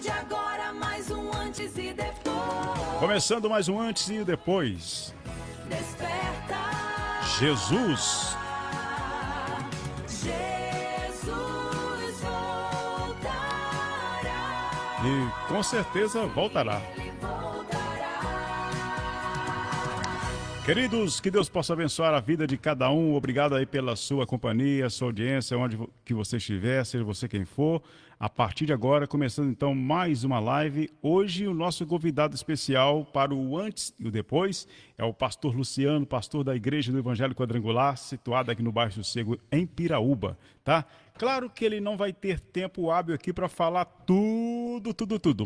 de agora, mais um antes e depois. Começando mais um antes e depois. Desperta. Jesus. Jesus voltará. E com certeza voltará. Ele voltará. Queridos, que Deus possa abençoar a vida de cada um. Obrigado aí pela sua companhia, sua audiência, onde que você estiver, seja você quem for. A partir de agora, começando então mais uma live. Hoje o nosso convidado especial para o antes e o depois é o pastor Luciano, pastor da Igreja do Evangelho Quadrangular, situada aqui no bairro Sossego, em Piraúba, tá? Claro que ele não vai ter tempo hábil aqui para falar tudo,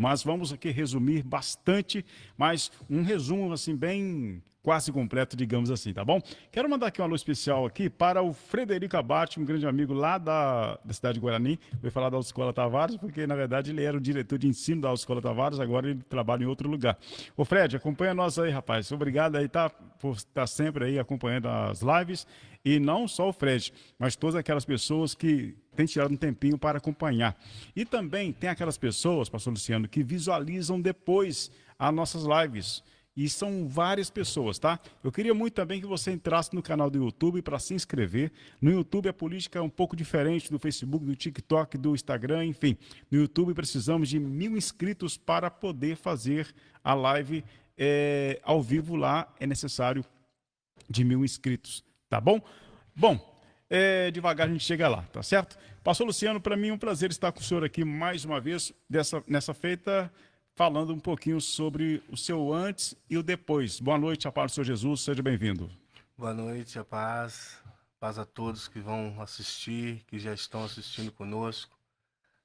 mas vamos aqui resumir bastante, mas um resumo assim bem quase completo, digamos assim, tá bom? Quero mandar aqui um alô especial aqui para o Frederico Abate, um grande amigo lá da cidade de Guarani. Vou falar da Autoescola Tavares, porque na verdade ele era o diretor de ensino da Autoescola Tavares, agora ele trabalha em outro lugar. Ô Fred, acompanha nós aí, rapaz. Obrigado aí, tá, por estar sempre aí acompanhando as lives. E não só o Fred, mas todas aquelas pessoas que têm tirado um tempinho para acompanhar. E também tem aquelas pessoas, pastor Luciano, que visualizam depois as nossas lives. E são várias pessoas, tá? Eu queria muito também que você entrasse no canal do YouTube para se inscrever. No YouTube a política é um pouco diferente do Facebook, do TikTok, do Instagram, enfim. No YouTube precisamos de 1.000 inscritos para poder fazer a live ao vivo lá. É necessário de 1.000 inscritos, tá bom? Bom, devagar a gente chega lá, tá certo? Pastor Luciano, para mim é um prazer estar com o senhor aqui mais uma vez nessa feita, falando um pouquinho sobre o seu antes e o depois. Boa noite, a paz do Senhor Jesus, seja bem-vindo. Boa noite, a paz. Paz a todos que vão assistir, que já estão assistindo conosco.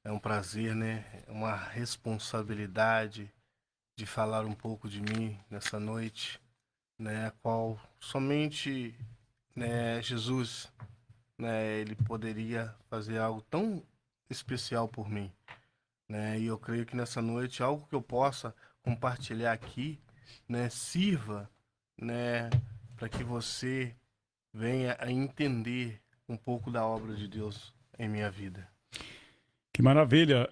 É um prazer, né? É uma responsabilidade de falar um pouco de mim nessa noite, né? A qual somente, né, Jesus, né, ele poderia fazer algo tão especial por mim, né? E eu creio que nessa noite algo que eu possa compartilhar aqui, né, sirva, né, para que você venha a entender um pouco da obra de Deus em minha vida. Que maravilha.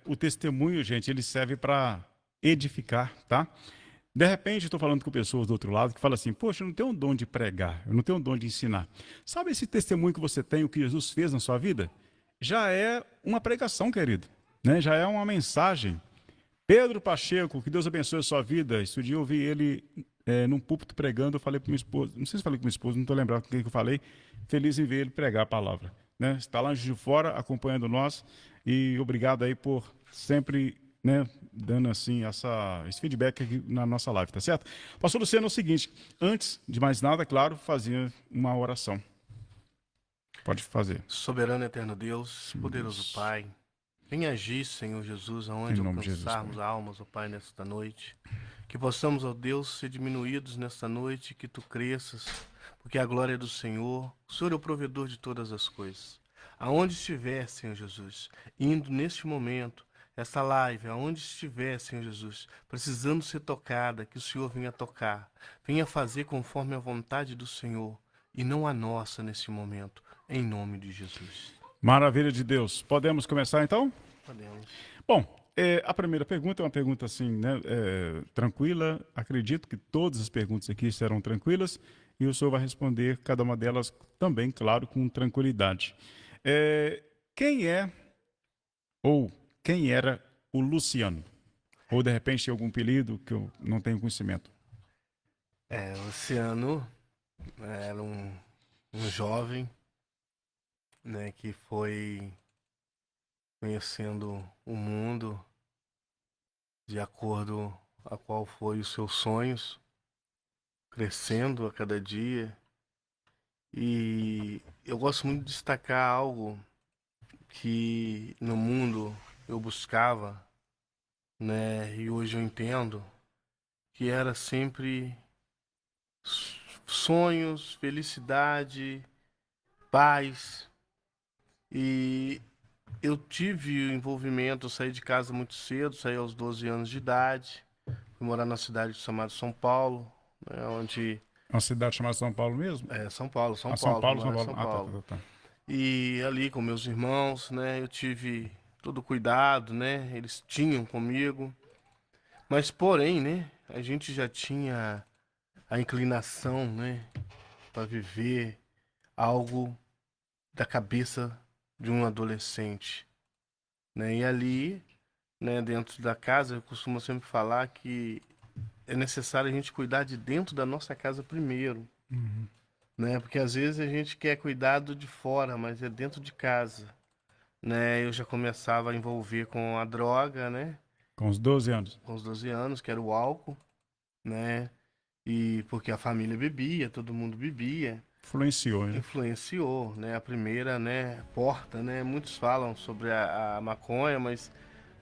O testemunho, gente, ele serve para edificar, tá? De repente, eu estou falando com pessoas do outro lado que falam assim, poxa, eu não tenho um dom de pregar, eu não tenho um dom de ensinar. Sabe esse testemunho que você tem, o que Jesus fez na sua vida? Já é uma pregação, querido, né? Já é uma mensagem. Pedro Pacheco, que Deus abençoe a sua vida. Esse dia eu vi ele num púlpito pregando, eu falei para minha esposa, não sei se falei com minha esposa, não estou lembrando o que eu falei, feliz em ver ele pregar a palavra, né? Está lá de fora acompanhando nós e obrigado aí por sempre, né, dando assim esse feedback aqui na nossa live, tá certo? Pastor Luciano, é o seguinte, antes de mais nada, claro, fazia uma oração. Pode fazer. Soberano eterno Deus, poderoso Pai, venha agir, Senhor Jesus, aonde Em nome de Jesus, alcançarmos almas, ó Pai, nesta noite. Que possamos, ó Deus, ser diminuídos nesta noite, que Tu cresças, porque a glória é do Senhor. O Senhor é o provedor de todas as coisas. Aonde estiver, Senhor Jesus, indo neste momento, esta live, aonde estiver, Senhor Jesus, precisando ser tocada, que o Senhor venha tocar, venha fazer conforme a vontade do Senhor e não a nossa neste momento, em nome de Jesus. Maravilha de Deus. Podemos começar então? Podemos. Bom, a primeira pergunta é uma pergunta assim, né, tranquila. Acredito que todas as perguntas aqui serão tranquilas e o senhor vai responder cada uma delas também, claro, com tranquilidade. Quem é ou quem era o Luciano? Ou de repente tem algum apelido que eu não tenho conhecimento? Luciano era um jovem, né, que foi conhecendo o mundo de acordo a qual foi os seus sonhos, crescendo a cada dia. E eu gosto muito de destacar algo que no mundo eu buscava, né, e hoje eu entendo que era sempre sonhos, felicidade, paz. E eu tive o envolvimento, eu saí de casa muito cedo, saí aos 12 anos de idade, fui morar na cidade chamada São Paulo, né, onde... É uma cidade chamada São Paulo mesmo? São Paulo, São Paulo, fui São morar em Paulo. São Ah, Paulo. tá. E ali com meus irmãos, né, eu tive todo cuidado, né? Eles tinham comigo. Mas porém, né? A gente já tinha a inclinação, né? Para viver algo da cabeça de um adolescente, né? E ali, né? Dentro da casa, eu costumo sempre falar que é necessário a gente cuidar de dentro da nossa casa primeiro, né? Porque às vezes a gente quer cuidar do de fora, mas é dentro de casa, né? Eu já começava a envolver com a droga, né? Com os 12 anos. Com os 12 anos, que era o álcool, né? E porque a família bebia, todo mundo bebia, Influenciou, né? influenciou, né? A primeira, né, porta, né? Muitos falam sobre a maconha, mas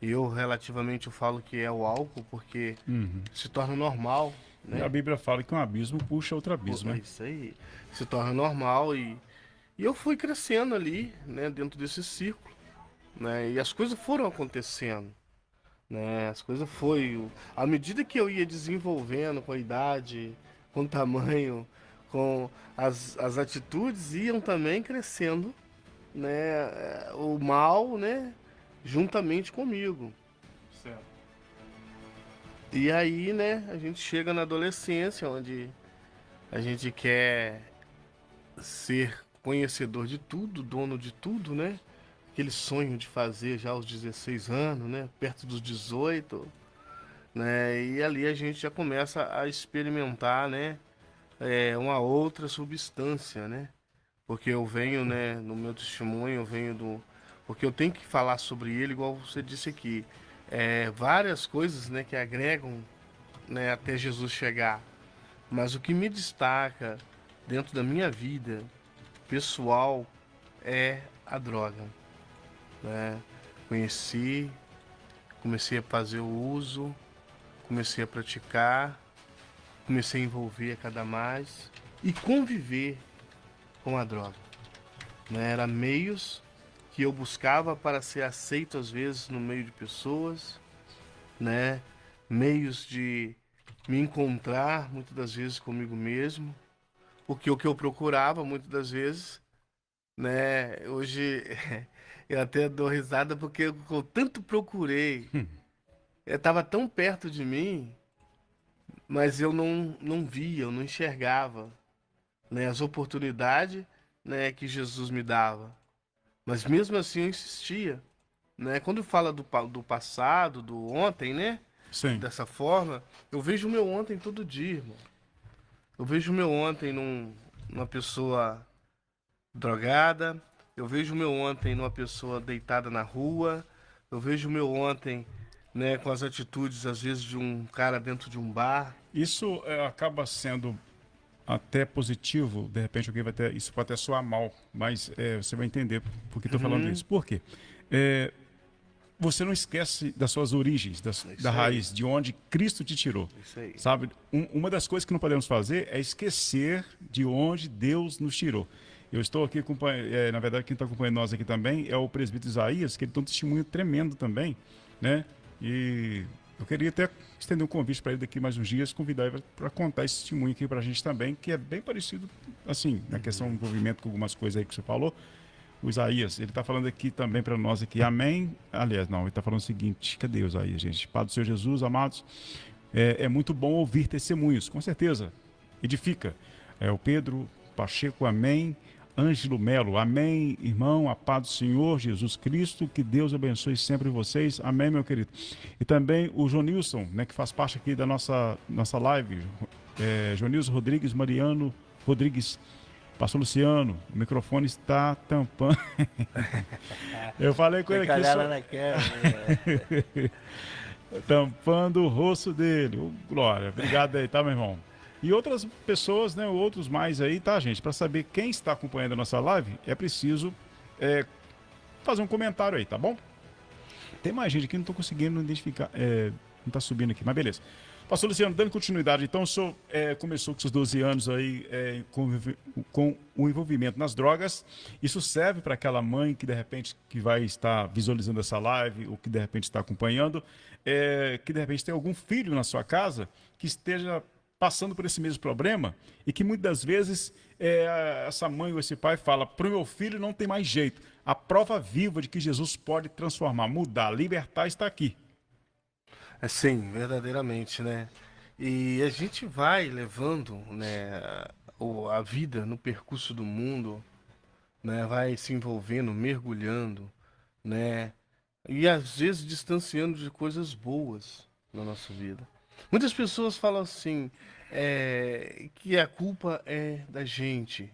eu relativamente eu falo que é o álcool porque Uhum. se torna normal, E a né? Bíblia fala que um abismo puxa outro Pô, abismo, é né? isso aí. Se torna normal e eu fui crescendo ali, né, dentro desse círculo, né? E as coisas foram acontecendo, né? As coisas à medida que eu ia desenvolvendo com a idade, com o tamanho, com as atitudes iam também crescendo, né? O mal, né, juntamente comigo. Certo. E aí, né, a gente chega na adolescência, onde a gente quer ser conhecedor de tudo, dono de tudo, né? Aquele sonho de fazer já aos 16 anos, né? Perto dos 18, né? E ali a gente já começa a experimentar, né? Uma outra substância, né? Porque eu venho, né? No meu testemunho, eu venho do... Porque eu tenho que falar sobre ele, igual você disse aqui. Várias coisas, né? Que agregam, né? Até Jesus chegar. Mas o que me destaca dentro da minha vida pessoal é a droga, né? Conheci, comecei a fazer o uso, comecei a praticar, comecei a envolver a cada mais e conviver com a droga, né? Era meios que eu buscava para ser aceito às vezes no meio de pessoas, né? Meios de me encontrar muitas das vezes comigo mesmo, porque o que eu procurava muitas das vezes, né? Hoje eu até dou risada porque eu tanto procurei, estava tão perto de mim, mas eu não via, eu não enxergava, né? As oportunidades, né, que Jesus me dava. Mas mesmo assim eu insistia, né? Quando fala do passado, do ontem, né? Sim. Dessa forma, eu vejo o meu ontem todo dia, irmão. Eu vejo o meu ontem numa pessoa drogada, eu vejo o meu ontem numa pessoa deitada na rua, eu vejo o meu ontem, né, com as atitudes, às vezes, de um cara dentro de um bar. Isso acaba sendo até positivo, de repente alguém vai ter, isso pode até soar mal, mas você vai entender por que estou falando Uhum. isso. Por quê? É, você não esquece das suas origens, É da isso aí, raiz, de onde Cristo te tirou. é isso aí. Sabe? Uma das coisas que não podemos fazer é esquecer de onde Deus nos tirou. Eu estou aqui, na verdade, quem está acompanhando nós aqui também é o presbítero Isaías, que ele tem um testemunho tremendo também, né? E eu queria até estender um convite para ele daqui mais uns dias, convidar ele para contar esse testemunho aqui para a gente também, que é bem parecido, assim, na questão do envolvimento com algumas coisas aí que você falou. O Isaías, ele está falando aqui também para nós aqui, amém? Aliás, não, ele está falando o seguinte, cadê o Isaías, gente? Pai do Senhor Jesus, amados, é muito bom ouvir testemunhos, com certeza, edifica. O Pedro Pacheco, amém. Ângelo Melo, amém, irmão, a paz do Senhor Jesus Cristo, que Deus abençoe sempre vocês, amém, meu querido. E também o Jonilson, né, que faz parte aqui da nossa live, Jonilson Rodrigues, Mariano Rodrigues, Pastor Luciano, o microfone está tampando. Eu falei com ele aqui, tampando o rosto dele. Ô, Glória, obrigado aí, tá, meu irmão? E outras pessoas, né, outros mais aí, tá, gente? Para saber quem está acompanhando a nossa live, é preciso fazer um comentário aí, tá bom? Tem mais gente aqui, não estou conseguindo identificar, não está subindo aqui, mas beleza. Pastor Luciano, dando continuidade, então o senhor começou com seus 12 anos aí com o envolvimento nas drogas. Isso serve para aquela mãe que de repente que vai estar visualizando essa live, ou que de repente está acompanhando, que de repente tem algum filho na sua casa que esteja passando por esse mesmo problema e que muitas das vezes essa mãe ou esse pai fala, para o meu filho não tem mais jeito. A prova viva de que Jesus pode transformar, mudar, libertar está aqui. Sim, verdadeiramente, né? E a gente vai levando, né, a vida no percurso do mundo, né? Vai se envolvendo, mergulhando, né? E às vezes distanciando de coisas boas na nossa vida. Muitas pessoas falam assim, que a culpa é da gente,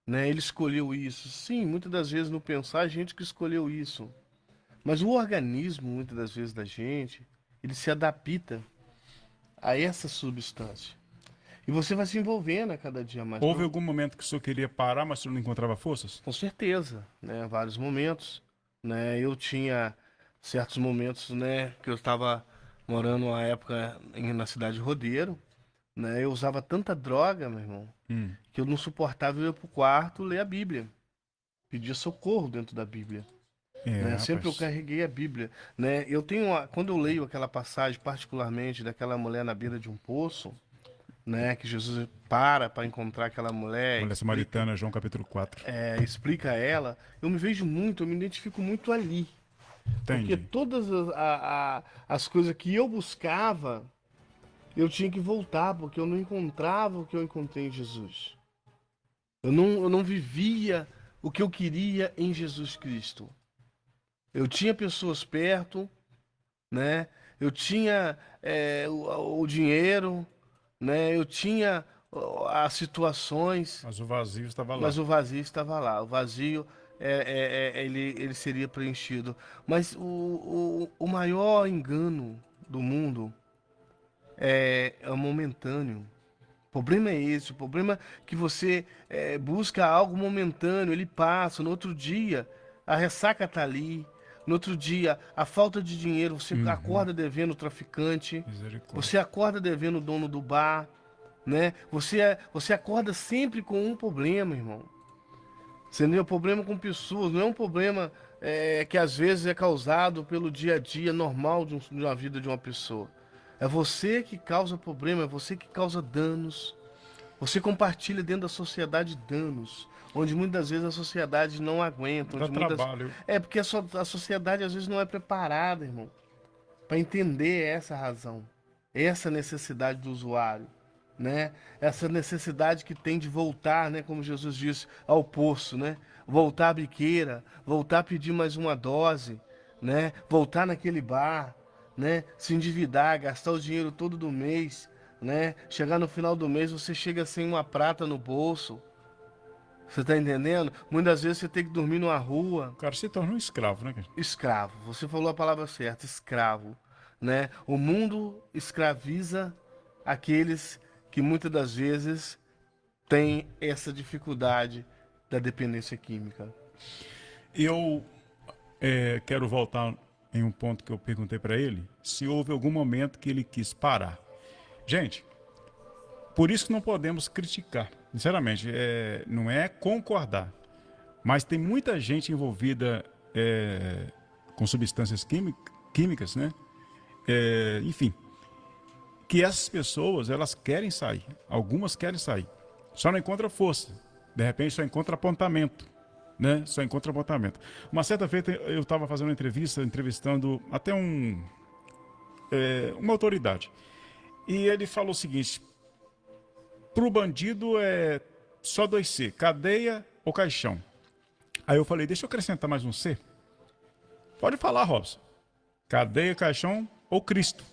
né? Ele escolheu isso. Sim, muitas das vezes no pensar, a gente que escolheu isso. Mas o organismo, muitas das vezes da gente, ele se adapta a essa substância. E você vai se envolvendo a cada dia mais. Houve algum momento que o senhor queria parar, mas o senhor não encontrava forças? Com certeza, né? Vários momentos, né? Eu tinha certos momentos, né? Que eu estava morando uma época na cidade de Rodeiro, né? Eu usava tanta droga, meu irmão, que eu não suportava ir pro quarto ler a Bíblia. Pedia socorro dentro da Bíblia. Né? Sempre eu Rapaz. carreguei a Bíblia, né? Eu tenho, quando eu leio aquela passagem, particularmente daquela mulher na beira de um poço, né? Que Jesus para encontrar aquela mulher, Mulher Samaritana, João capítulo 4. explica a ela, eu me vejo muito, eu me identifico muito ali, porque Entendi. todas as coisas que eu buscava, eu tinha que voltar, porque eu não encontrava o que eu encontrei em Jesus. Eu não vivia o que eu queria em Jesus Cristo. Eu tinha pessoas perto, né? Eu tinha o dinheiro, né? Eu tinha as situações, Mas o vazio estava lá. mas o vazio estava lá. O vazio ele seria preenchido. Mas o maior engano do mundo é momentâneo. O problema é esse. O problema é que você busca algo momentâneo, ele passa. No outro dia, a ressaca tá ali. No outro dia, a falta de dinheiro, você acorda devendo o traficante, Misericórdia. você acorda devendo o dono do bar, né? Você acorda sempre com um problema, irmão. Você não é um problema com pessoas, não é um problema que às vezes é causado pelo dia a dia normal de uma vida de uma pessoa. É você que causa problema, é você que causa danos. Você compartilha dentro da sociedade danos, onde muitas vezes a sociedade não aguenta. Dá Onde muitas... trabalho. É porque a sociedade às vezes não é preparada, irmão, para entender essa razão, essa necessidade do usuário, né? Essa necessidade que tem de voltar, né? Como Jesus disse, ao poço, né? Voltar à biqueira, voltar a pedir mais uma dose, né? Voltar naquele bar, né? Se endividar, gastar o dinheiro todo do mês, né? Chegar no final do mês, você chega sem uma prata no bolso. Você tá entendendo? Muitas vezes você tem que dormir numa rua. O cara se torna um escravo, né, cara? Escravo. Você falou a palavra certa, escravo, né? O mundo escraviza aqueles que muitas das vezes têm essa dificuldade da dependência química. Eu quero voltar em um ponto que eu perguntei para ele, se houve algum momento que ele quis parar. Gente, por isso que não podemos criticar. Sinceramente, não é concordar. Mas tem muita gente envolvida com substâncias químicas, né? Enfim, que essas pessoas, elas querem sair. Algumas querem sair. Só não encontra força. De repente só encontra apontamento. Né? Só encontra apontamento. Uma certa feita eu estava fazendo uma entrevista, entrevistando até uma autoridade. E ele falou o seguinte: pro bandido é só 2 C, cadeia ou caixão. Aí eu falei, deixa eu acrescentar mais um C. Pode falar, Robson. Cadeia, caixão ou Cristo.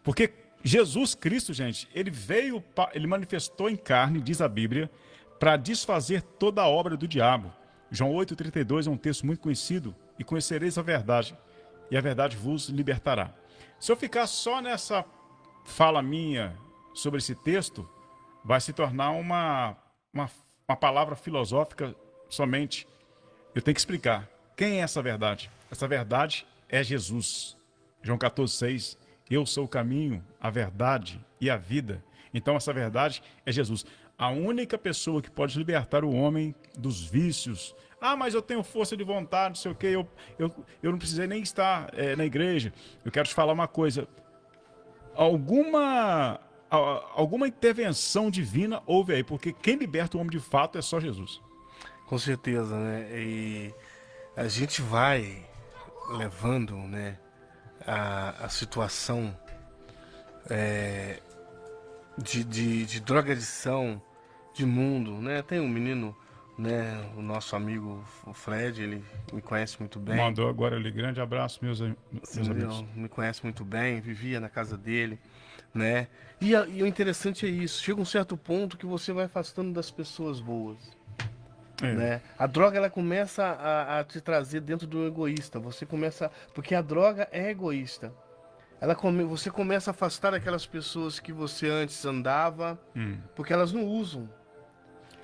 Porque Jesus Cristo, gente, ele manifestou em carne, diz a Bíblia, para desfazer toda a obra do diabo. João 8,32 é um texto muito conhecido. E conhecereis a verdade, e a verdade vos libertará. Se eu ficar só nessa fala minha sobre esse texto, vai se tornar uma palavra filosófica somente. Eu tenho que explicar. Quem é essa verdade? Essa verdade é Jesus. João 14,6. Eu sou o caminho, a verdade e a vida. Então essa verdade é Jesus. A única pessoa que pode libertar o homem dos vícios. Ah, mas eu tenho força de vontade, não sei o quê. Eu não precisei nem estar na igreja. Eu quero te falar uma coisa. alguma intervenção divina houve aí, porque quem liberta o homem de fato é só Jesus. Com certeza, né? E a gente vai levando, né, a situação de drogadição, de mundo, né? Tem um menino, né, o nosso amigo o Fred, ele me conhece muito bem. Mandou agora ali, grande abraço, meus Entendeu? amigos. Me conhece muito bem, vivia na casa dele, né? E o interessante é isso, chega um certo ponto que você vai afastando das pessoas boas, É, né? A droga, ela começa a te trazer dentro do egoísta, você começa, porque a droga é egoísta. Você começa a afastar aquelas pessoas que você antes andava, porque elas não usam.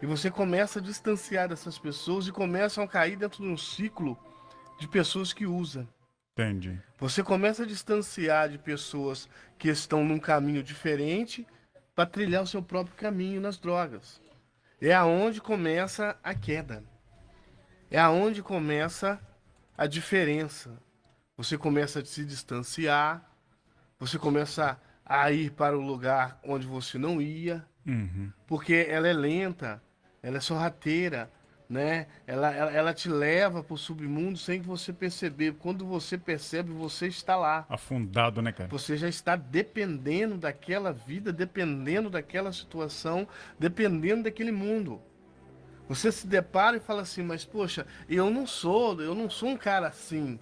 E você começa a distanciar dessas pessoas e começam a cair dentro de um ciclo de pessoas que usam. entendi. Você começa a distanciar de pessoas que estão num caminho diferente para trilhar o seu próprio caminho nas drogas. É aonde começa a queda. É aonde começa a diferença. Você começa a se distanciar, você começa a ir para o lugar onde você não ia, porque ela é lenta, ela é sorrateira, né? Ela te leva para o submundo sem que você perceber. Quando você percebe, você está lá. Afundado, né, cara? Você já está dependendo daquela vida, dependendo daquela situação, dependendo daquele mundo. Você se depara e fala assim, mas poxa, eu não sou um cara assim,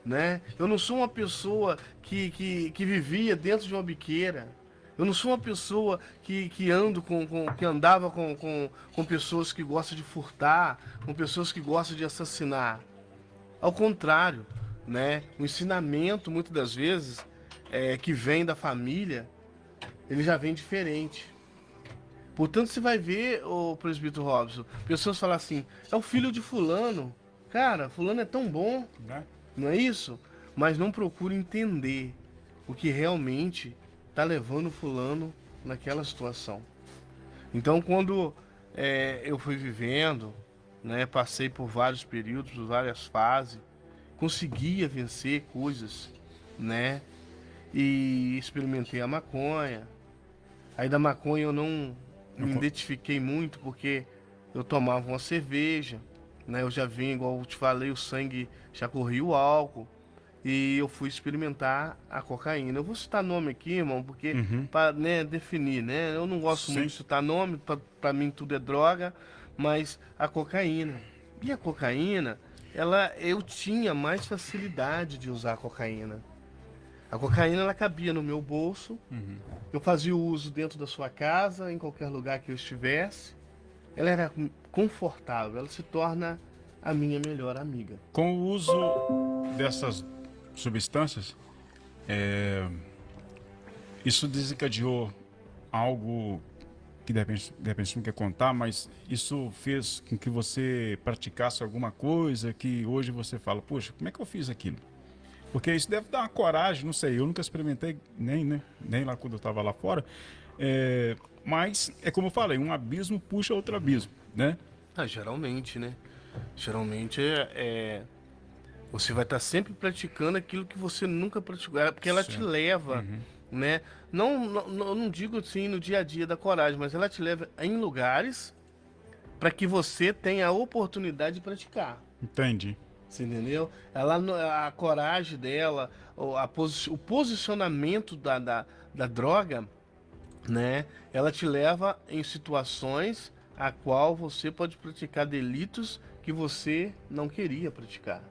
né? Eu não sou uma pessoa que vivia dentro de uma biqueira. Eu não sou uma pessoa que andava com pessoas que gostam de furtar, com pessoas que gostam de assassinar. Ao contrário, né? O ensinamento, muitas das vezes, que vem da família, ele já vem diferente. Portanto, você vai ver, o presbítero Robson, pessoas falam assim, é o filho de fulano. Cara, fulano é tão bom, Né? não é isso? Mas não procura entender o que realmente está levando fulano naquela situação. Então, quando eu fui vivendo, né, passei por vários períodos, por várias fases, conseguia vencer coisas, né? E experimentei a maconha. Aí da maconha eu não me identifiquei muito porque eu tomava uma cerveja, né? Eu já vim, igual eu te falei, o sangue já corria o álcool. E eu fui experimentar a cocaína. Eu vou citar nome aqui, irmão, porque para, né, definir, né? Eu não gosto Sim. muito de citar nome, para mim tudo é droga, mas a cocaína. E a cocaína, eu tinha mais facilidade de usar a cocaína. A cocaína, ela cabia no meu bolso. Eu fazia o uso dentro da sua casa, em qualquer lugar que eu estivesse. Ela era confortável, ela se torna a minha melhor amiga. Com o uso dessas substâncias, isso desencadeou algo que de repente você não quer contar, mas isso fez com que você praticasse alguma coisa que hoje você fala, poxa, como é que eu fiz aquilo? Porque isso deve dar uma coragem, não sei, eu nunca experimentei nem lá quando eu estava lá fora, mas é como eu falei, um abismo puxa outro abismo, né? Geralmente, né? Geralmente você vai estar sempre praticando aquilo que você nunca praticou, porque ela te Certo. leva, né? Eu não digo assim no dia a dia da coragem, mas ela te leva em lugares para que você tenha a oportunidade de praticar. Entendi. Você entendeu? A coragem dela, o posicionamento da droga, né? Ela te leva em situações a qual você pode praticar delitos que você não queria praticar.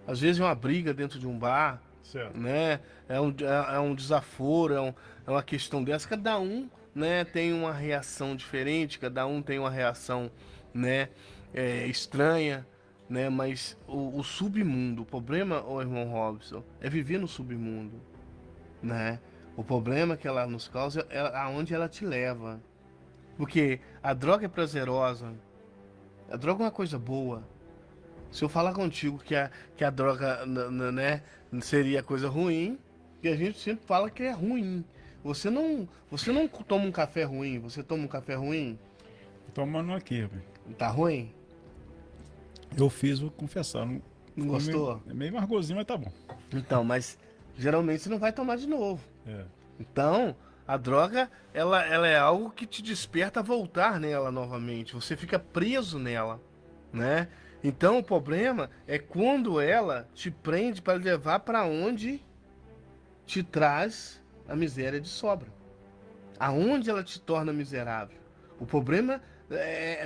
Às vezes é uma briga dentro de um bar, Certo. né? É um desaforo, é uma questão dessa. Cada um, né, tem uma reação diferente, cada um tem uma reação, né, estranha, né? Mas o submundo, o problema, ô irmão Robson, é viver no submundo, né? O problema que ela nos causa é aonde ela te leva. Porque a droga é prazerosa, a droga é uma coisa boa. Se eu falar contigo que a droga, né, seria coisa ruim, que a gente sempre fala que é ruim. Você não toma um café ruim, você toma um café ruim, Tomando aqui, velho. tá ruim? Eu fiz, vou confessar. Não, Não gostou? É meio margozinho, mas tá bom. Então, mas geralmente você não vai tomar de novo. É. Então, A droga, ela é algo que te desperta a voltar nela novamente. Você fica preso nela, né? Então o problema é quando ela te prende para levar para onde te traz a miséria de sobra. Aonde ela te torna miserável. O problema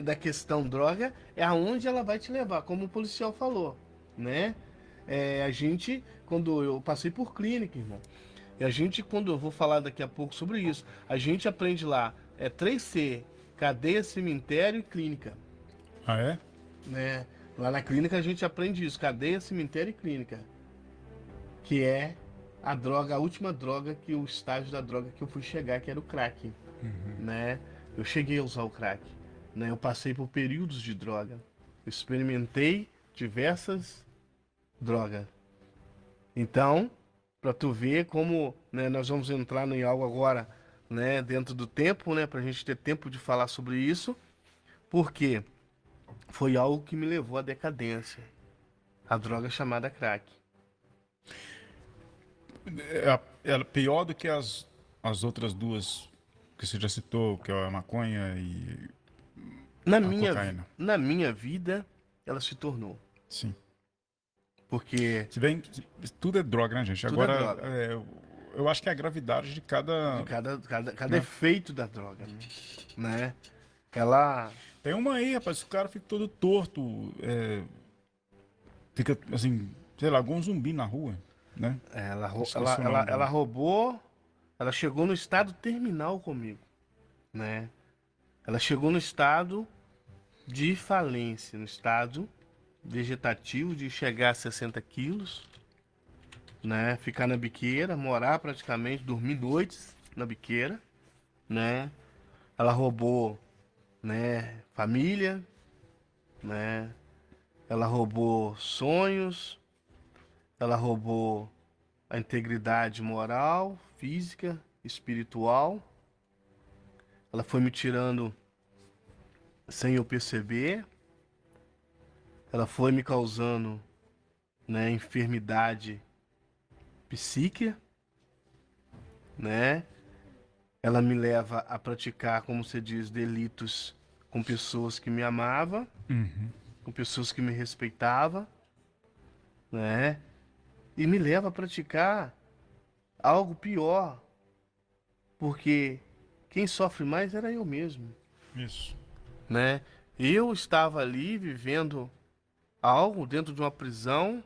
da questão droga é aonde ela vai te levar, como o policial falou, né? A gente, quando eu passei por clínica, irmão, e a gente, quando eu vou falar daqui a pouco sobre isso, a gente aprende lá, 3C, cadeia, cemitério e clínica, Ah, é? né? Lá na clínica a gente aprende isso, cadeia, cemitério e clínica, que é a droga, a última droga, que o estágio da droga que eu fui chegar, que era o crack, né? Eu cheguei a usar o crack, né? Eu passei por períodos de droga, eu experimentei diversas drogas. Então, para tu ver como, né, nós vamos entrar em algo agora, né, dentro do tempo, né, para a gente ter tempo de falar sobre isso, porque foi algo que me levou à decadência, a droga chamada crack. É pior do que as outras duas que você já citou, que é a maconha e Na a minha, cocaína. na minha vida, ela se tornou, Sim. porque Se bem, tudo é droga, né, gente? Tudo é Agora, droga. eu acho que é a gravidade de cada. de cada Né? efeito da droga, né? Ela, Tem uma aí, rapaz, o cara fica todo torto, fica assim, sei lá, igual um zumbi na rua, né? ela, Esqueci o nome ela dela. roubou, ela chegou no estado terminal comigo, né? Ela chegou no estado de falência, no estado vegetativo de chegar a 60 quilos, né? Ficar na biqueira, morar praticamente, dormir noites na biqueira, né? Ela roubou, né, família, né? Ela roubou sonhos, ela roubou a integridade moral, física, espiritual. Ela foi me tirando sem eu perceber. Ela foi me causando, né, enfermidade psíquica, né? Ela me leva a praticar, como você diz, delitos com pessoas que me amavam, com pessoas que me respeitavam, né? E me leva a praticar algo pior, porque quem sofre mais era eu mesmo, Isso. né? Eu estava ali vivendo algo dentro de uma prisão,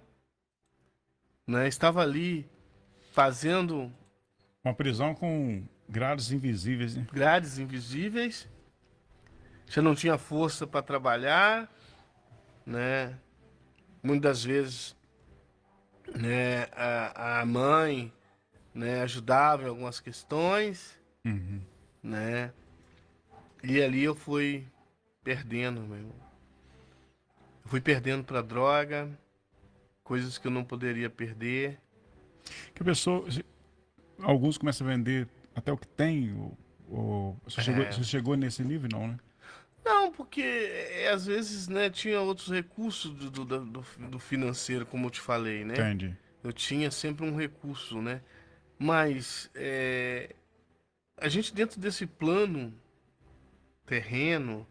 né? Estava ali fazendo Uma prisão com grades invisíveis, né? grades invisíveis. Já não tinha força para trabalhar, né? Muitas vezes, né, a mãe, né, ajudava em algumas questões, né? E ali eu fui perdendo, meu irmão. Eu fui perdendo para droga, coisas que eu não poderia perder. Que a pessoa, alguns começam a vender até o que tem, você chegou nesse nível, não, né? Não, porque às vezes, né, tinha outros recursos do financeiro, como eu te falei, né? Entendi. Eu tinha sempre um recurso, né? Mas a gente dentro desse plano terreno,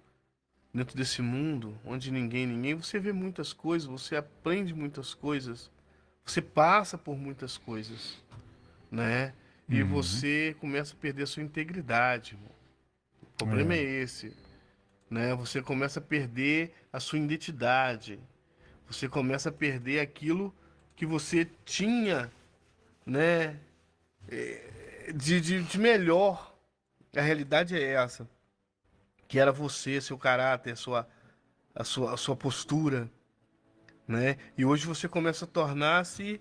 dentro desse mundo, onde ninguém, você vê muitas coisas, você aprende muitas coisas, você passa por muitas coisas, né? E você começa a perder a sua integridade, irmão. O problema é esse, né? Você começa a perder a sua identidade. Você começa a perder aquilo que você tinha, né? De melhor. A realidade é essa. Que era você, seu caráter, a sua postura, né? E hoje você começa a tornar-se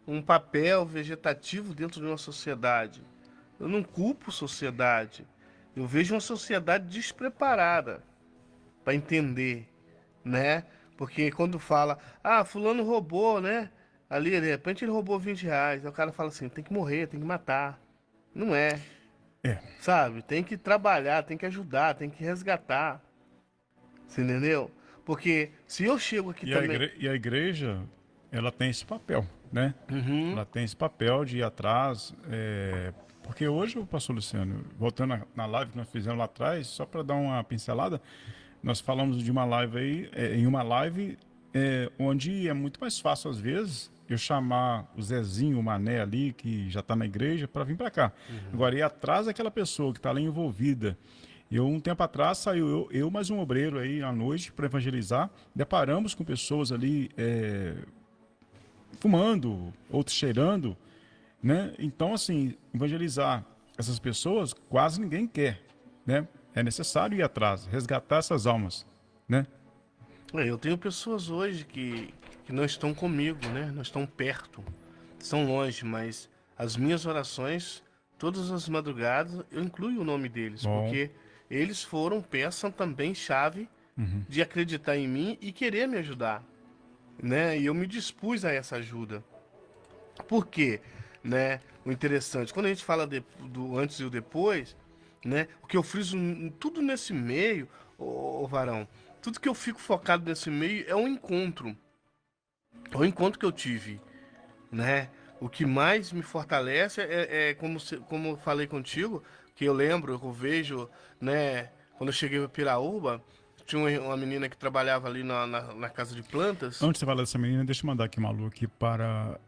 um papel vegetativo dentro de uma sociedade. Eu não culpo sociedade. Eu vejo uma sociedade despreparada para entender, né? Porque quando fala, fulano roubou, né? Ali, de repente ele roubou R$ 20. Aí o cara fala assim, tem que morrer, tem que matar. Não é. É. Sabe? Tem que trabalhar, tem que ajudar, tem que resgatar. Você entendeu? Porque se eu chego aqui também... E a igreja, ela tem esse papel, né? Uhum. Ela tem esse papel de ir atrás, Porque hoje, o pastor Luciano, voltando na live que nós fizemos lá atrás, só para dar uma pincelada, nós falamos de uma live aí, em uma live onde é muito mais fácil, às vezes, eu chamar o Zezinho, o Mané ali, que já está na igreja, para vir para cá. Agora, ir atrás daquela pessoa que está ali envolvida. Um tempo atrás, saiu eu mais um obreiro aí à noite para evangelizar, deparamos com pessoas ali fumando, outros cheirando, né? Então, assim, evangelizar essas pessoas quase ninguém quer, né? É necessário ir atrás, resgatar essas almas, né? Eu tenho pessoas hoje que não estão comigo, né? Não estão perto, estão longe, mas as minhas orações, todas as madrugadas, eu incluo o nome deles, Bom. porque eles foram peça também chave de acreditar em mim e querer me ajudar, né? E eu me dispus a essa ajuda. Por quê? Né? O interessante, quando a gente fala do antes e o depois, né? O que eu friso tudo nesse meio, ô Varão, tudo que eu fico focado nesse meio é um encontro. É o encontro que eu tive, né? O que mais me fortalece é como eu falei contigo, que eu lembro, eu vejo, né? Quando eu cheguei para Piraúba, tinha uma menina que trabalhava ali na casa de plantas. Antes de você falar dessa menina, deixa eu mandar aqui uma alô aqui para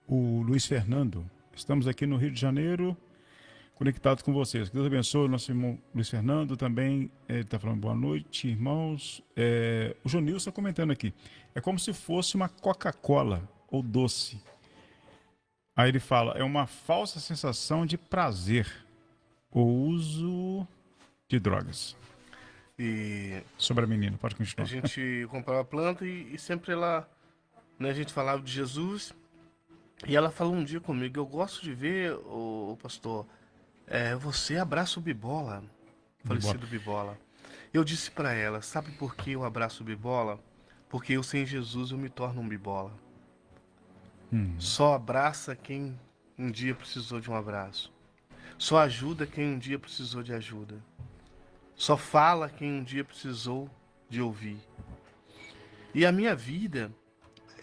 o Luiz Fernando. Estamos aqui no Rio de Janeiro, conectados com vocês. Que Deus abençoe o nosso irmão Luiz Fernando também. Ele está falando boa noite, irmãos. O Jonilson está comentando aqui. É como se fosse uma Coca-Cola ou doce. Aí ele fala, é uma falsa sensação de prazer. O uso de drogas. E Sobre a menina, pode a continuar. gente comprava planta e sempre ela, né, a gente falava de Jesus. E ela falou um dia comigo, eu gosto de ver, o pastor, você abraça o Bibola, falecido Bibola. Eu disse pra ela, sabe por que eu abraço o Bibola? Porque eu sem Jesus eu me torno um Bibola. Só abraça quem um dia precisou de um abraço. Só ajuda quem um dia precisou de ajuda. Só fala quem um dia precisou de ouvir. E a minha vida,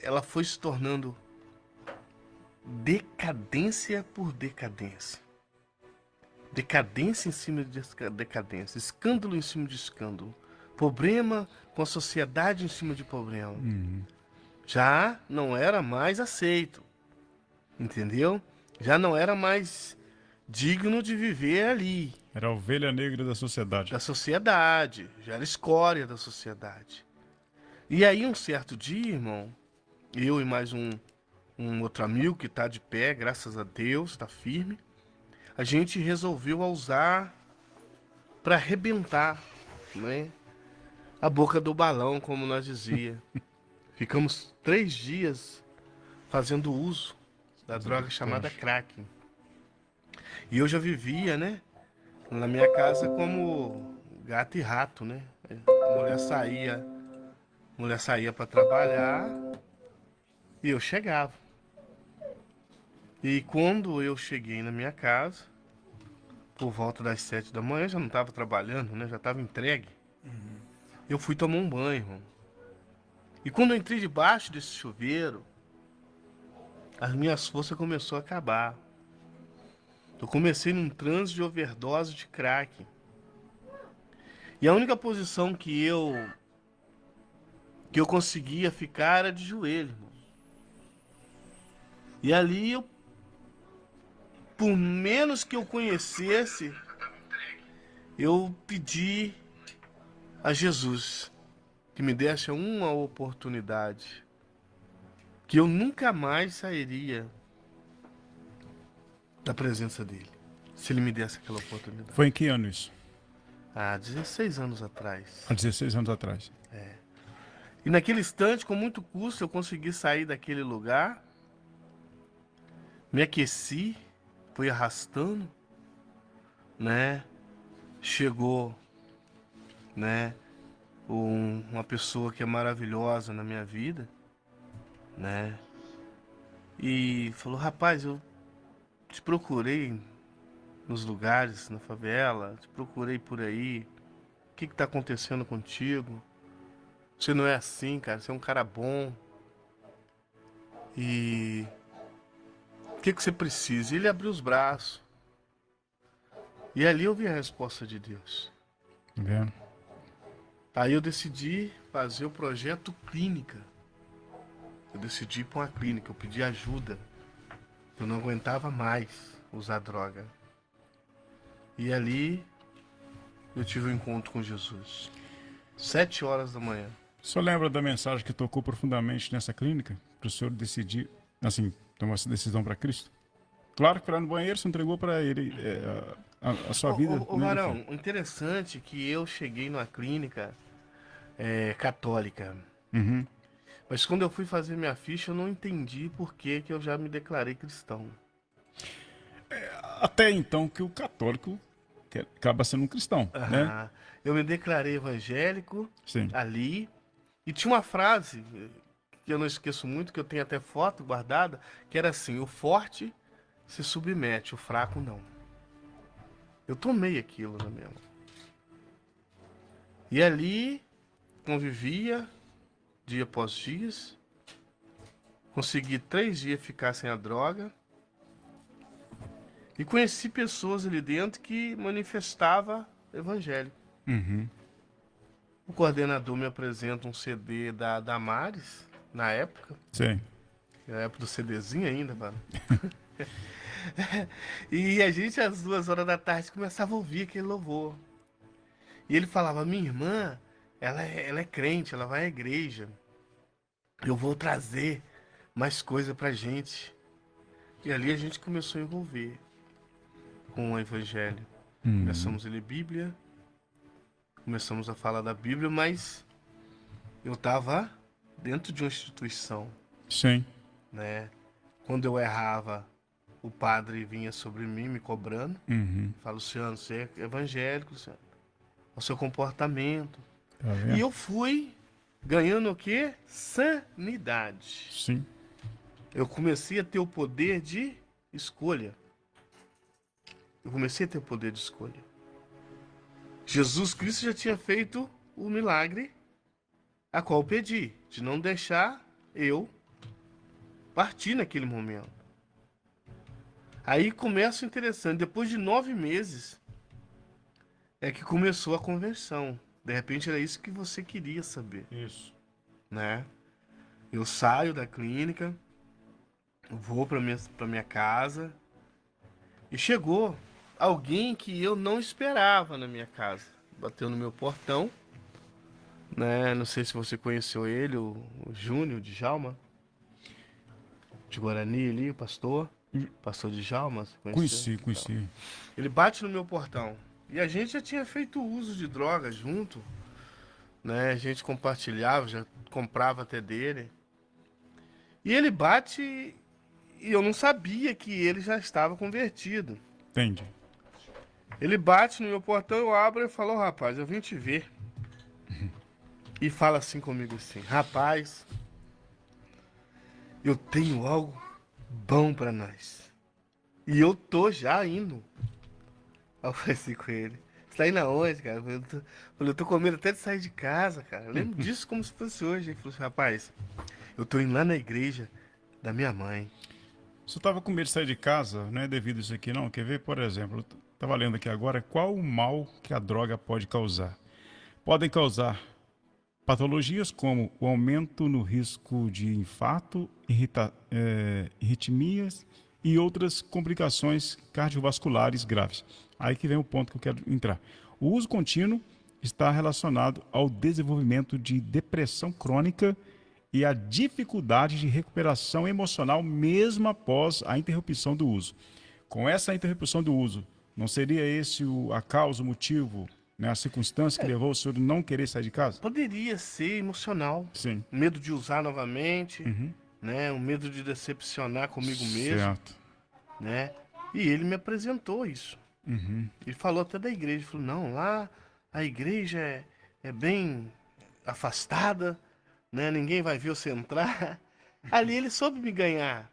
ela foi se tornando decadência por decadência. Decadência em cima de decadência. Escândalo em cima de escândalo. Problema com a sociedade em cima de problema. Já não era mais aceito. Entendeu? Já não era mais digno de viver ali. Era a ovelha negra da sociedade. Da sociedade. Já era escória da sociedade. E aí um certo dia, irmão, eu e mais um outro amigo que tá de pé, graças a Deus, tá firme, a gente resolveu usar para arrebentar, né? A boca do balão, como nós dizia. Ficamos 3 dias fazendo uso da droga chamada crack. E eu já vivia, né? Na minha casa como gato e rato, né? A mulher saía para trabalhar e eu chegava. E quando eu cheguei na minha casa, por volta das 7 da manhã, já não estava trabalhando, né? Já estava entregue. Eu fui tomar um banho, irmão. E quando eu entrei debaixo desse chuveiro, as minhas forças começaram a acabar. Eu comecei num transe de overdose de crack. E a única posição que eu conseguia ficar era de joelho, irmão. E ali eu, por menos que eu conhecesse, eu pedi a Jesus que me desse uma oportunidade, que eu nunca mais sairia da presença dele, se ele me desse aquela oportunidade. Foi em que ano isso? Há 16 anos atrás. Há 16 anos atrás. E naquele instante, com muito custo, eu consegui sair daquele lugar, me aqueci, fui arrastando, né? Chegou, né? Uma pessoa que é maravilhosa na minha vida, né? E falou, rapaz, eu te procurei nos lugares, na favela, te procurei por aí, o que tá acontecendo contigo? Você não é assim, cara, você é um cara bom. E O que você precisa? E ele abriu os braços. E ali eu vi a resposta de Deus. Tá vendo? Aí eu decidi fazer o projeto clínica. Eu decidi ir para uma clínica, eu pedi ajuda. Eu não aguentava mais usar droga. E ali eu tive um encontro com Jesus. 7 horas da manhã. O senhor lembra da mensagem que tocou profundamente nessa clínica? Para o senhor decidir, assim, tomar essa decisão para Cristo? Claro que para no banheiro você entregou para ele a sua vida. Ô, né, Varão, enfim. interessante que eu cheguei numa clínica católica. Uhum. Mas quando eu fui fazer minha ficha, eu não entendi por que que eu já me declarei cristão. Até então que o católico acaba sendo um cristão, né? Ah, eu me declarei evangélico Sim. ali. E tinha uma frase que eu não esqueço muito, que eu tenho até foto guardada, que era assim: o forte se submete, o fraco não. Eu tomei aquilo na minha mão. E ali convivia dia após dia. Consegui 3 dias ficar sem a droga. E conheci pessoas ali dentro que manifestava evangelho. Uhum. O coordenador me apresenta um CD da Damares, na época. Sim. Na época do CDzinho ainda, mano. E a gente, às 2 horas da tarde, começava a ouvir aquele louvor. E ele falava: minha irmã, ela é crente, ela vai à igreja. Eu vou trazer mais coisa pra gente. E ali a gente começou a envolver com o evangelho. Uhum. Começamos a ler Bíblia. Começamos a falar da Bíblia, mas eu estava dentro de uma instituição, Sim. né? Quando eu errava, o padre vinha sobre mim me cobrando. Uhum. Fala: Luciano, você é evangélico, Luciano. O seu comportamento. Tá E vendo? eu fui ganhando o quê? Sanidade. Sim. Eu comecei a ter o poder de escolha. Eu comecei a ter o poder de escolha. Jesus Cristo já tinha feito o milagre a qual pedi, de não deixar eu partir naquele momento. Aí começa o interessante, depois de 9 meses é que começou a conversão. De repente era isso que você queria saber, Isso. né? Eu saio da clínica, vou para minha casa e chegou alguém que eu não esperava na minha casa. Bateu no meu portão, né? Não sei se você conheceu ele, o Júnior de Djalma, de Guarani ali, o pastor de Djalma, você conheceu? Conheci. Ele bate no meu portão. E a gente já tinha feito uso de droga junto, né? A gente compartilhava, já comprava até dele. E ele bate e eu não sabia que ele já estava convertido. Entende? Ele bate no meu portão, eu abro e falo: rapaz, eu vim te ver. E fala assim comigo assim: rapaz, eu tenho algo bom pra nós. E eu tô já indo. Aí eu falei assim com ele: você tá indo aonde, cara? Eu tô com medo até de sair de casa, cara. Eu lembro disso como se fosse hoje. Ele falou assim: rapaz, eu tô indo lá na igreja da minha mãe. Você estava com medo de sair de casa, não é devido a isso aqui, não? Quer ver, por exemplo, eu estava lendo aqui agora, qual o mal que a droga pode causar? Podem causar patologias como o aumento no risco de infarto, arritmias e outras complicações cardiovasculares graves. Aí que vem o ponto que eu quero entrar. O uso contínuo está relacionado ao desenvolvimento de depressão crônica e a dificuldade de recuperação emocional mesmo após a interrupção do uso. Com essa interrupção do uso, não seria esse a causa, o motivo, né, a circunstância que levou o senhor a não querer sair de casa? Poderia ser emocional. Sim. Medo de usar novamente, Uhum. né? Um medo de decepcionar comigo mesmo, Certo. né? E ele me apresentou isso. Uhum. Ele falou até da igreja. Ele falou: não, lá a igreja é bem afastada, né? Ninguém vai ver você entrar. Ali ele soube me ganhar.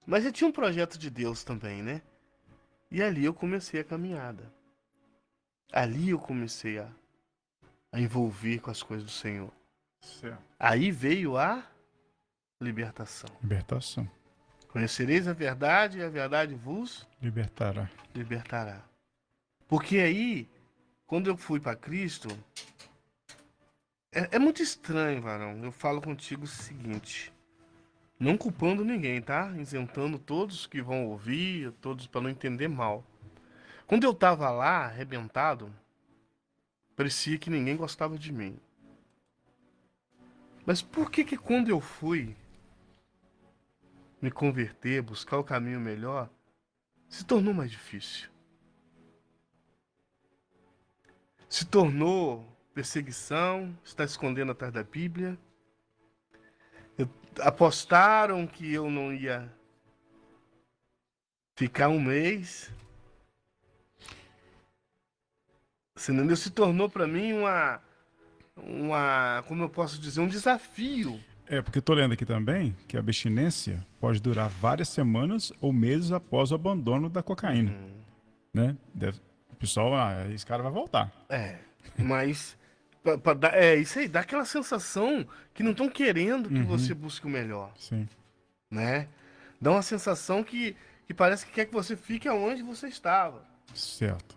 Mas eu tinha um projeto de Deus também, né? E ali eu comecei a caminhada. Ali eu comecei a envolver com as coisas do Senhor. Certo. Aí veio a libertação. Libertação. Conhecereis a verdade e a verdade vos Libertará. libertará. Porque aí, quando eu fui para Cristo, é muito estranho, varão. Eu falo contigo o seguinte, não culpando ninguém, tá? Isentando todos que vão ouvir, todos para não entender mal. Quando eu tava lá, arrebentado, parecia que ninguém gostava de mim. Mas por que quando eu fui me converter, buscar o caminho melhor, se tornou mais difícil? Se tornou perseguição, está escondendo atrás da Bíblia. Apostaram que eu não ia ficar um mês. Você entendeu? Se tornou para mim como eu posso dizer, um desafio. É, porque eu tô lendo aqui também que a abstinência pode durar várias semanas ou meses após o abandono da cocaína, né? O pessoal, esse cara vai voltar. Mas é isso aí, dá aquela sensação que não estão querendo que você busque o melhor, Sim. né? Dá uma sensação que parece que quer que você fique aonde você estava, Certo.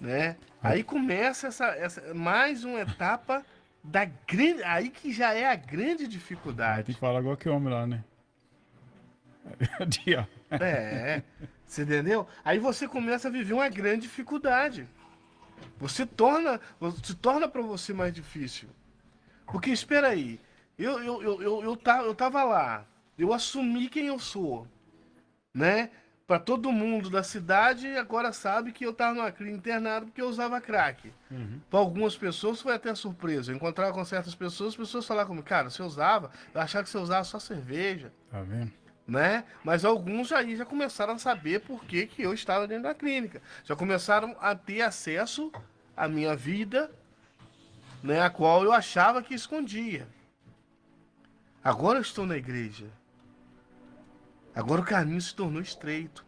né? Aí começa essa mais uma etapa da grande, aí que já é a grande Aí dificuldade. tem que falar igual que homem lá, né? Dia. Você entendeu? Aí você começa a viver uma grande dificuldade. Se torna para você mais difícil. Porque espera aí, eu tava lá, eu assumi quem eu sou, né? Para todo mundo da cidade agora sabe que eu tava numa clínica internado porque eu usava crack. Para algumas pessoas foi até surpresa. Eu encontrava com certas pessoas, as pessoas falavam comigo, cara, você usava? Eu achava que você usava só cerveja, Tá vendo? né? Mas alguns já começaram a saber por que eu estava dentro da clínica. Já começaram a ter acesso à minha vida, né, a qual eu achava que escondia. Agora eu estou na igreja. Agora o caminho se tornou estreito.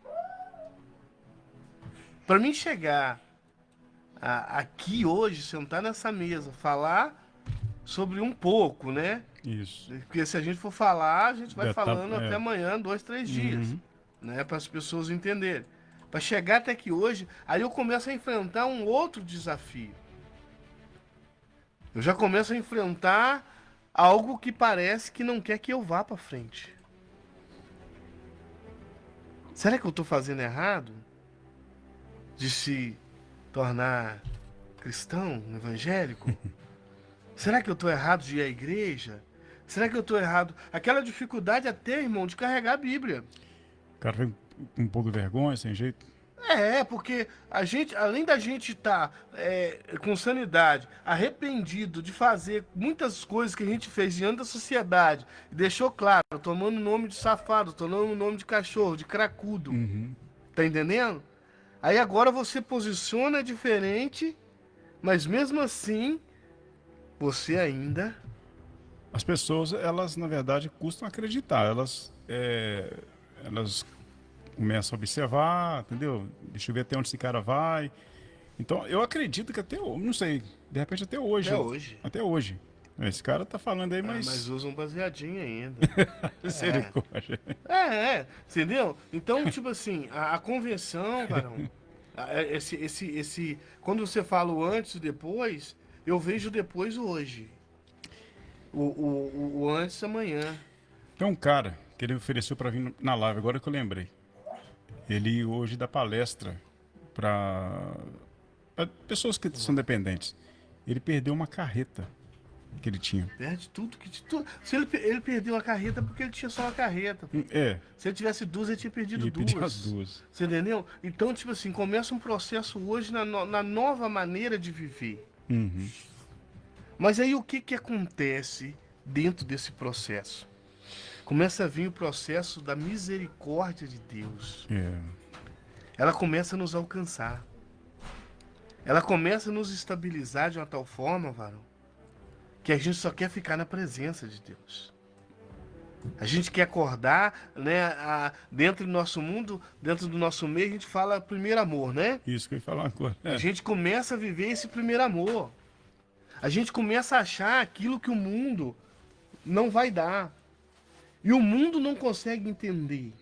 Para mim chegar aqui hoje, sentar nessa mesa, falar sobre um pouco, né? Isso. Porque se a gente for falar, a gente vai Já tá- falando é. até amanhã, 2, 3 dias, né? Para as pessoas entenderem. Para chegar até aqui hoje, aí eu começo a enfrentar um outro desafio. Eu já começo a enfrentar algo que parece que não quer que eu vá para frente. Será que eu estou fazendo errado? De se tornar cristão, evangélico? Será que eu estou errado de ir à igreja? Será que eu estou errado? Aquela dificuldade até, irmão, de carregar a Bíblia. O cara vem com um pouco de vergonha, sem jeito. Porque a gente, além da gente estar com sanidade, arrependido de fazer muitas coisas que a gente fez diante da sociedade, deixou claro, tomando o nome de safado, tomando o nome de cachorro, de cracudo. Tá entendendo? Aí agora você posiciona diferente, mas mesmo assim, você ainda... As pessoas, elas, na verdade, custam acreditar. Elas começam a observar, entendeu? Deixa eu ver até onde esse cara vai. Então, eu acredito que até hoje, não sei, de repente até hoje. Até hoje. Até hoje. Esse cara tá falando aí, Mas usa um baseadinho ainda. Misericórdia. Entendeu? Então, tipo assim, a convenção, varão, quando você fala o antes e depois, eu vejo depois hoje. O antes amanhã. Tem um cara que ele ofereceu para vir na live, agora que eu lembrei. Ele hoje dá palestra para pessoas que são dependentes. Ele perdeu uma carreta que ele tinha. Perde tudo que. Se ele perdeu a carreta porque ele tinha só uma carreta. Se ele tivesse duas, ele tinha perdido Ele duas. pediu as duas. Você entendeu? Então, tipo assim, começa um processo hoje na nova maneira de viver. Mas aí o que acontece dentro desse processo? Começa a vir o processo da misericórdia de Deus. Ela começa a nos alcançar. Ela começa a nos estabilizar de uma tal forma, varão, que a gente só quer ficar na presença de Deus. A gente quer acordar, né? Dentro do nosso mundo, dentro do nosso meio, a gente fala primeiro amor, né? Isso que eu ia falar uma coisa. A gente começa a viver esse primeiro amor. A gente começa a achar aquilo que o mundo não vai dar. E o mundo não consegue entender.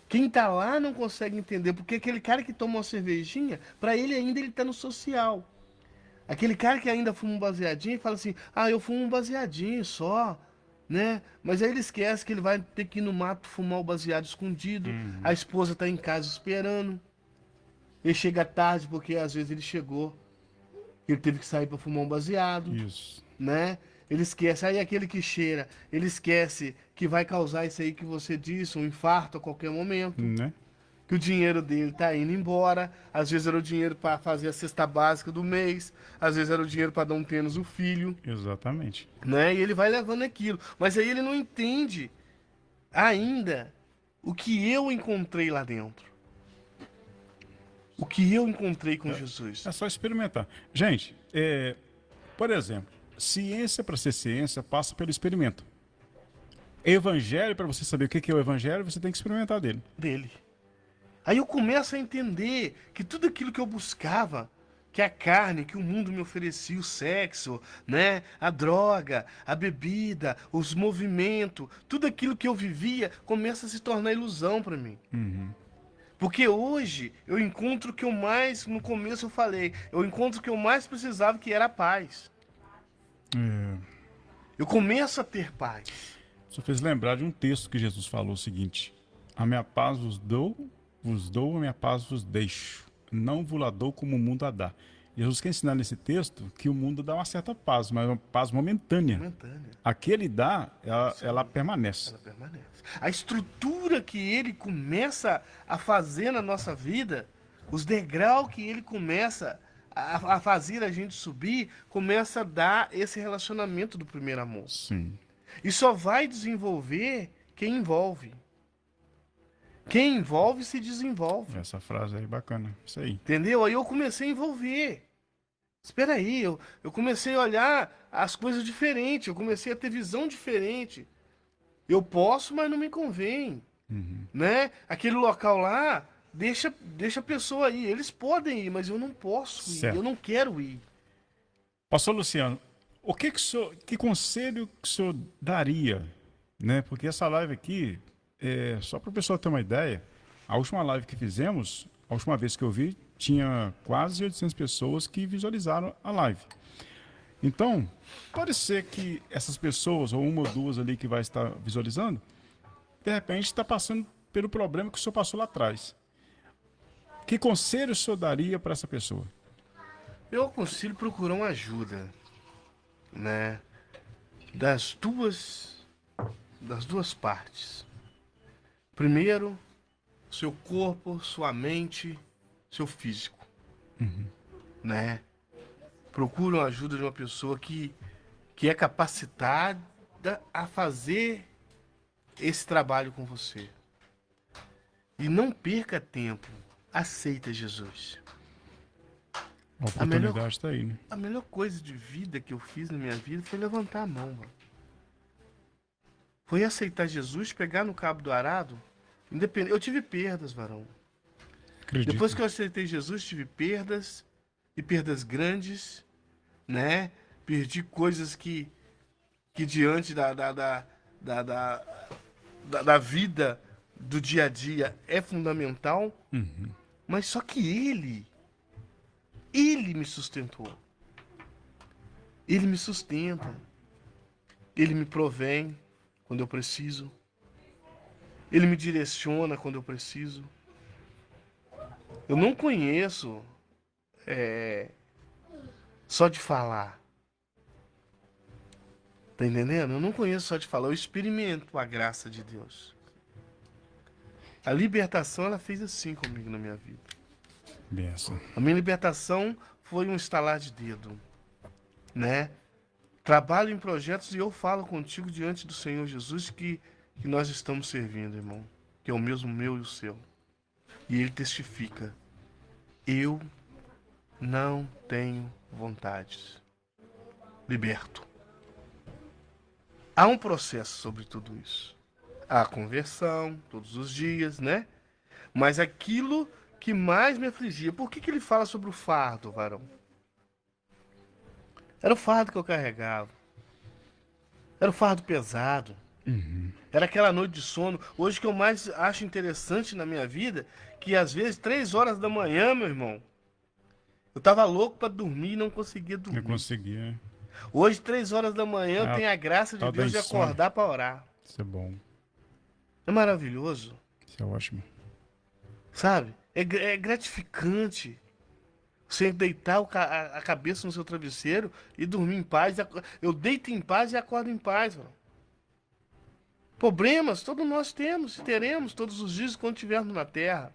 Quem tá lá não consegue entender, porque aquele cara que toma uma cervejinha, pra ele ainda ele tá no social. Aquele cara que ainda fuma um baseadinho fala assim: ah, eu fumo um baseadinho só, né? Mas aí ele esquece que ele vai ter que ir no mato fumar o baseado escondido. A esposa tá em casa esperando. Ele chega tarde porque às vezes ele chegou, ele teve que sair para fumar um baseado, Isso. né? Ele esquece. Aí aquele que cheira, ele esquece que vai causar isso aí que você disse, um infarto a qualquer momento. Né? Que o dinheiro dele tá indo embora. Às vezes era o dinheiro para fazer a cesta básica do mês, às vezes era o dinheiro para dar um tênis ao filho, Exatamente. né? E ele vai levando aquilo. Mas aí ele não entende ainda o que eu encontrei lá dentro. O que eu encontrei com Jesus. É só experimentar. Gente, por exemplo, ciência para ser ciência passa pelo experimento. Evangelho, para você saber o que é o evangelho, você tem que experimentar dele. Dele. Aí eu começo a entender que tudo aquilo que eu buscava, que a carne, que o mundo me oferecia, o sexo, né, a droga, a bebida, os movimentos, tudo aquilo que eu vivia começa a se tornar ilusão para mim. Porque hoje eu encontro o que eu mais, no começo eu falei, eu encontro o que eu mais precisava, que era a paz. É, Eu começo a ter paz. Isso fez lembrar de um texto que Jesus falou o seguinte: a minha paz vos dou, a minha paz vos deixo. Não vos la dou como o mundo a dá. Jesus quer ensinar nesse texto que o mundo dá uma certa paz, mas uma paz momentânea. Momentânea. A que ele dá, ela permanece. Ela permanece. A estrutura que ele começa a fazer na nossa vida, os degraus que ele começa a fazer a gente subir, começa a dar esse relacionamento do primeiro amor. Sim. E só vai desenvolver quem envolve. Quem envolve se desenvolve. Essa frase aí é bacana. Isso aí. Entendeu? Aí eu comecei a envolver. Espera aí, eu comecei a olhar as coisas diferente, eu comecei a ter visão diferente. Eu posso, mas não me convém, né? Aquele local lá, deixa a pessoa ir. Eles podem ir, mas eu não posso ir, Certo. eu não quero ir. Pastor Luciano, que conselho que o senhor daria, né? Porque essa live aqui, só para o pessoal ter uma ideia, a última live que fizemos, a última vez que eu vi, tinha quase 800 pessoas que visualizaram a live. Então, pode ser que essas pessoas, ou uma ou duas ali que vai estar visualizando, de repente está passando pelo problema que o senhor passou lá atrás. Que conselho o senhor daria para essa pessoa? Eu aconselho procurar uma ajuda, né? Das duas partes. Primeiro, seu corpo, sua mente, seu físico, né? Procura a ajuda de uma pessoa que é capacitada a fazer esse trabalho com você. E não perca tempo. Aceita Jesus. A oportunidade está aí, né? A melhor coisa de vida que eu fiz na minha vida foi levantar a mão, mano. Foi aceitar Jesus, pegar no cabo do arado. Independente. Eu tive perdas, varão. Acredito. Depois que eu aceitei Jesus, tive perdas, e perdas grandes, né? Perdi coisas que diante da vida do dia a dia é fundamental. Mas só que ele me sustentou. Ele me sustenta. Ele me provém quando eu preciso. Ele me direciona quando eu preciso. Eu não conheço só de falar. Tá entendendo? Eu não conheço só de falar. Eu experimento a graça de Deus. A libertação, ela fez assim comigo na minha vida. Benção. A minha libertação foi um estalar de dedo, né? Trabalho em projetos e eu falo contigo diante do Senhor Jesus que nós estamos servindo, irmão. Que é o mesmo meu e o seu. E ele testifica. Eu não tenho vontades. Liberto. Há um processo sobre tudo isso. Há a conversão, todos os dias, né? Mas aquilo que mais me afligia. Por que ele fala sobre o fardo, varão? Era o fardo que eu carregava. Era o fardo pesado. Era aquela noite de sono. Hoje o que eu mais acho interessante na minha vida, que às vezes 3 horas da manhã, meu irmão, eu tava louco pra dormir e não conseguia dormir. Eu consegui, né? Hoje, 3 horas da manhã, eu Ah, tenho a graça de tá Deus de bem sono. acordar pra orar. Isso é bom. É maravilhoso, Isso é ótimo. sabe? É gratificante. Você deitar a cabeça no seu travesseiro e dormir em paz. Eu deito em paz e acordo em paz, mano. Problemas todos nós temos e teremos todos os dias quando estivermos na Terra.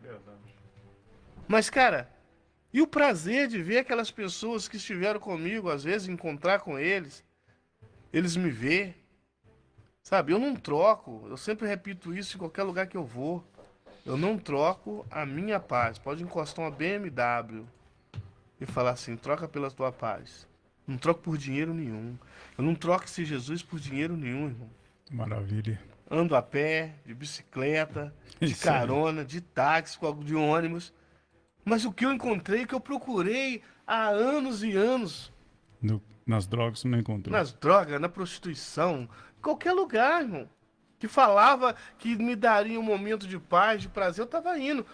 Mas, cara, e o prazer de ver aquelas pessoas que estiveram comigo, às vezes, encontrar com eles, eles me ver, sabe? Eu não troco, eu sempre repito isso em qualquer lugar que eu vou. Eu não troco a minha paz. Pode encostar uma BMW e falar assim, troca pela tua paz. Não troco por dinheiro nenhum. Eu não troco esse Jesus por dinheiro nenhum, irmão. Maravilha. Ando a pé, de bicicleta, de Isso aí. carona, de táxi, de ônibus. Mas o que eu encontrei, que eu procurei há anos e anos, Nas drogas você não encontrou. nas drogas, na prostituição, em qualquer lugar, irmão, que falava que me daria um momento de paz, de prazer, eu tava indo.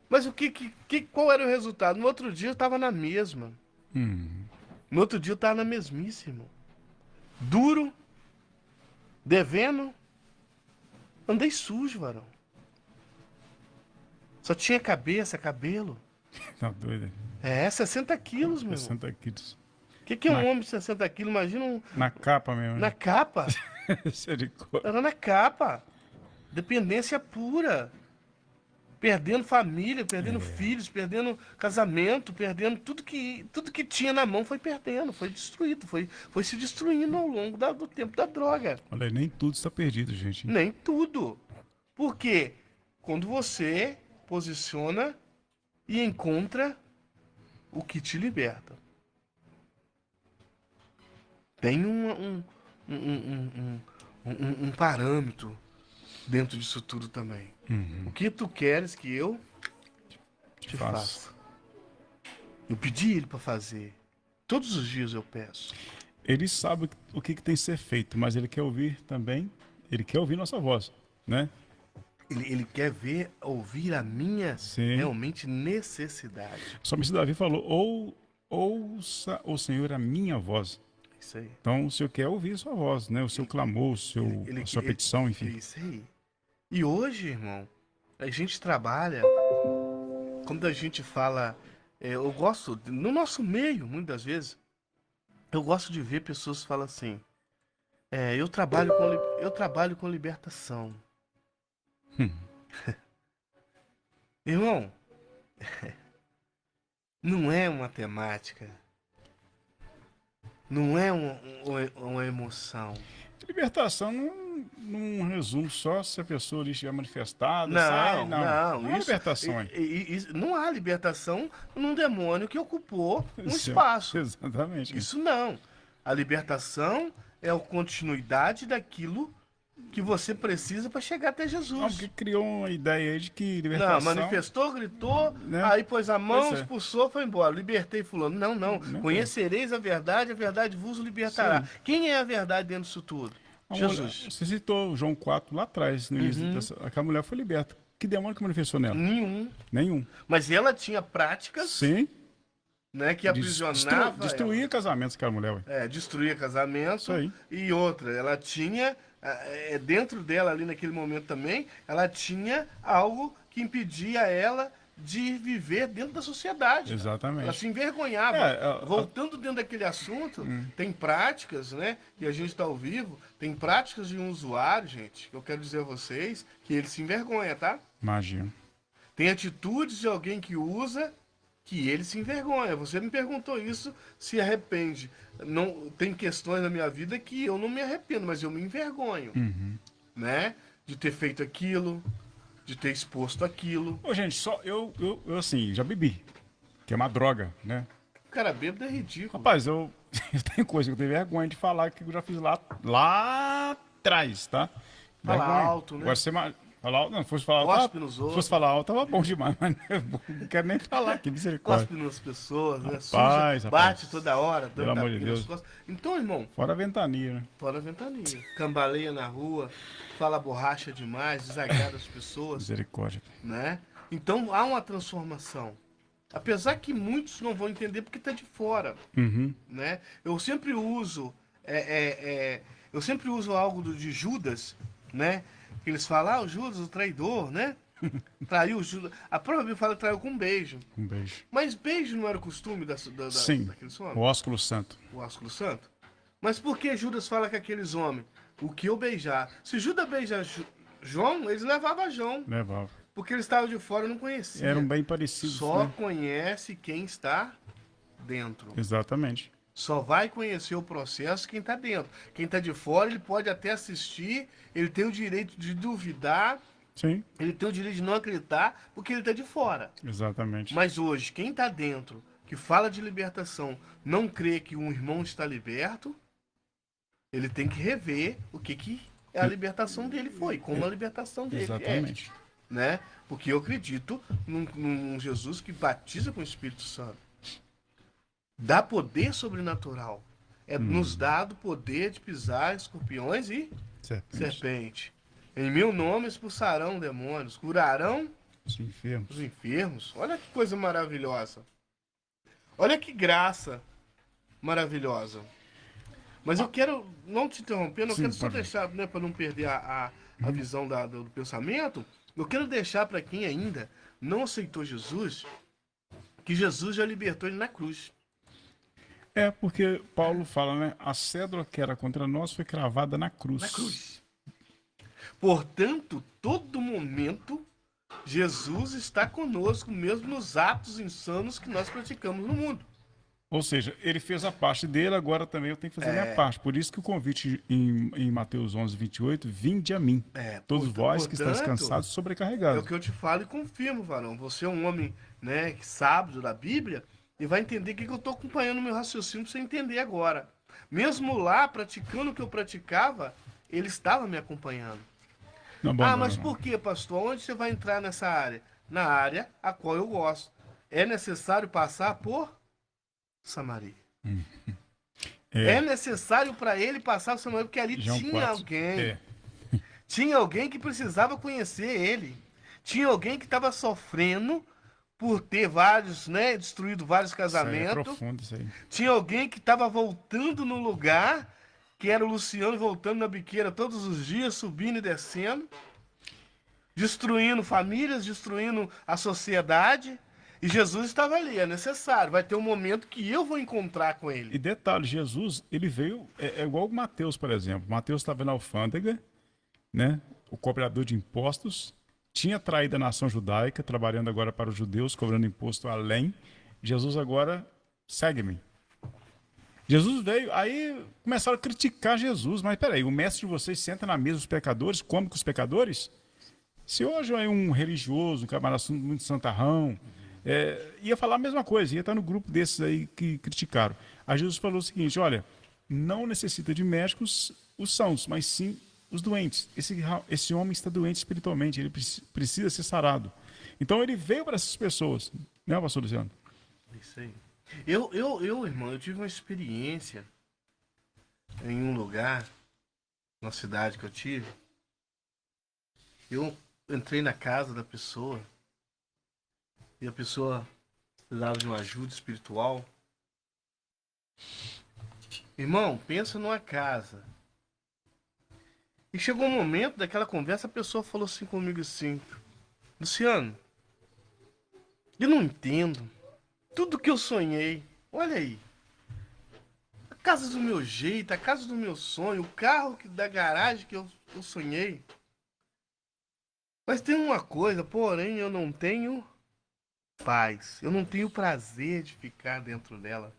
Mas qual era o resultado? No outro dia eu tava na mesma. No outro dia eu tava na mesmice, irmão. Duro, devendo, andei sujo, varão. Só tinha cabeça, cabelo. Tá doido? É, 60 quilos, meu irmão. 60 quilos. O que é um homem de 60 quilos? Imagina Na capa mesmo. na né? capa. Misericórdia. Era na capa. Dependência pura. Perdendo família, perdendo filhos, perdendo casamento, perdendo tudo que tinha na mão foi perdendo, foi destruído, foi se destruindo ao longo do tempo da droga. Olha, nem tudo está perdido, gente. Nem tudo. Por quê? Quando você posiciona e encontra o que te liberta. Tem um parâmetro dentro disso tudo também. O que tu queres que eu te faça? Eu pedi ele para fazer. Todos os dias eu peço. Ele sabe o que tem que ser feito, mas ele quer ouvir também. Ele quer ouvir nossa voz, né? Ele quer ouvir a minha Sim. realmente necessidade. O salmista Davi falou: ouça o Senhor a minha voz. Isso aí. Então, o Senhor quer ouvir a sua voz, né? O seu clamor, a sua petição, enfim. Isso aí. E hoje, irmão, a gente trabalha, quando a gente fala, eu gosto, no nosso meio, muitas vezes, eu gosto de ver pessoas que falam assim, eu trabalho com libertação. Irmão, não é uma temática, não é uma emoção. Libertação não resume só se a pessoa ali estiver manifestada. Não, há isso, libertação aí. não há libertação num demônio que ocupou um Isso, espaço. Exatamente. Isso não. A libertação é a continuidade daquilo que você precisa para chegar até Jesus. Não, porque criou uma ideia aí de que libertação... Não, manifestou, gritou, Né? aí pôs a mão, Pois é. expulsou, foi embora. Libertei fulano. Não. Conhecereis a verdade vos libertará. Sim. Quem é a verdade dentro disso tudo? Jesus. Você citou João 4 lá atrás, no início aquela mulher foi liberta. Que demônio que manifestou nela? Nenhum. Mas ela tinha práticas, Sim. né, que aprisionava. Destruía casamentos aquela mulher, ué. Destruía casamento. Isso aí. E outra, ela tinha, dentro dela ali naquele momento também, ela tinha algo que impedia ela de viver dentro da sociedade. Exatamente. Ela se envergonhava. Voltando dentro daquele assunto, tem práticas, né, que a gente está ao vivo, tem práticas de um usuário, gente, que eu quero dizer a vocês, que ele se envergonha, tá? Imagina. Tem atitudes de alguém que usa que ele se envergonha. Você me perguntou isso, se arrepende. Não, tem questões na minha vida que eu não me arrependo, mas eu me envergonho, né? De ter feito aquilo, de ter exposto aquilo. Ô, gente, só eu assim, já bebi. Que é uma droga, né? O cara bêbado é ridículo. Rapaz, eu tenho coisa que eu tenho vergonha de falar que eu já fiz lá atrás, tá? Fala Vergonha. alto, né? Agora, Falar, não, fosse falar Cospe alto, nos se outros. fosse falar alto, tava bom demais, mas não quero nem falar, que misericórdia. Cospe nas pessoas, né? Rapaz, Suja, bate rapaz. toda hora, Pelo dando amor de tapinha nas Deus. costas. Então, irmão, Fora a ventania, né? fora a ventania. Cambaleia na rua, fala borracha demais, desagrada as pessoas, Misericórdia. né? Então há uma transformação. Apesar que muitos não vão entender porque está de fora, Uhum. né? Eu sempre uso eu sempre uso algo de Judas, né? Que eles falam, o Judas, o traidor, né? Traiu o Judas. A própria Bíblia fala que traiu com um beijo. Um beijo. Mas beijo não era o costume Sim, daqueles homens? o ósculo santo. O ósculo santo? Mas por que Judas fala que aqueles homens, o que eu beijar? Se Judas beija João, eles levavam a João. Levava. Porque eles estavam de fora e não conheciam. Eram bem parecidos, Só né? conhece quem está dentro. Exatamente. Só vai conhecer o processo quem está dentro. Quem está de fora, ele pode até assistir, ele tem o direito de duvidar, Sim, ele tem o direito de não acreditar, porque ele está de fora. exatamente. Mas hoje, quem está dentro, que fala de libertação, não crê que um irmão está liberto, ele tem que rever o que a libertação dele foi, como a libertação dele Exatamente. é, né? Porque eu acredito num Jesus que batiza com o Espírito Santo. Dá poder sobrenatural. É nos dado poder de pisar escorpiões e Serpente. serpente. Em meu nome expulsarão demônios, curarão Os enfermos. os enfermos. Olha que coisa maravilhosa. Olha que graça maravilhosa. Mas eu quero, não te interrompendo, eu Sim, quero só pode. deixar, né, para não perder a visão do pensamento, eu quero deixar para quem ainda não aceitou Jesus, que Jesus já libertou ele na cruz. É, porque Paulo fala, né? A cédula que era contra nós foi cravada na cruz. Na cruz. Portanto, todo momento, Jesus está conosco, mesmo nos atos insanos que nós praticamos no mundo. Ou seja, ele fez a parte dele, agora também eu tenho que fazer a minha parte. Por isso que o convite em Mateus 11, 28, vinde a mim. Todos vós que estáis portanto, cansados e É o sobrecarregados. que eu te falo e confirmo, varão. Você é um homem, né, sábio da Bíblia e vai entender o que eu estou acompanhando no meu raciocínio para você entender agora. Mesmo lá, praticando o que eu praticava, ele estava me acompanhando. Não, bom, Ah, não, mas não. por que, pastor? Onde você vai entrar nessa área? Na área a qual eu gosto. É necessário passar por Samaria. É necessário para ele passar por Samaria, porque ali João tinha 4. alguém. É. Tinha alguém que precisava conhecer ele. Tinha alguém que estava sofrendo por ter vários, né, destruído vários Isso aí é casamentos. profundo, isso aí. Tinha alguém que estava voltando no lugar, que era o Luciano voltando na biqueira todos os dias, subindo e descendo, destruindo famílias, destruindo a sociedade. E Jesus estava ali, é necessário. Vai ter um momento que eu vou encontrar com E ele. detalhe, Jesus, ele veio, é igual o Mateus, por exemplo. Mateus estava na alfândega, né? O cobrador de impostos, tinha traído a nação judaica, trabalhando agora para os judeus, cobrando imposto além. Jesus agora, segue-me. Jesus veio, aí começaram a criticar Jesus. Mas peraí, o mestre de vocês senta na mesa dos pecadores, come com os pecadores? Se hoje é um religioso, um camarada muito santarrão, ia falar a mesma coisa, ia estar no grupo desses aí que criticaram. Aí Jesus falou o seguinte, olha, não necessita de médicos os sãos, mas sim os doentes. Esse homem está doente espiritualmente, ele precisa ser sarado. Então ele veio para essas pessoas, né, pastor Luciano? Isso aí. Irmão, eu tive uma experiência em um lugar, na cidade que eu tive. Eu entrei na casa da pessoa e a pessoa precisava de uma ajuda espiritual. Irmão, pensa numa casa. E chegou um momento daquela conversa, a pessoa falou assim comigo assim, Luciano, eu não entendo. Tudo que eu sonhei, olha aí. A casa do meu jeito, a casa do meu sonho, o carro da garagem que eu sonhei. Mas tem uma coisa, porém eu não tenho paz. Eu não tenho prazer de ficar dentro dela.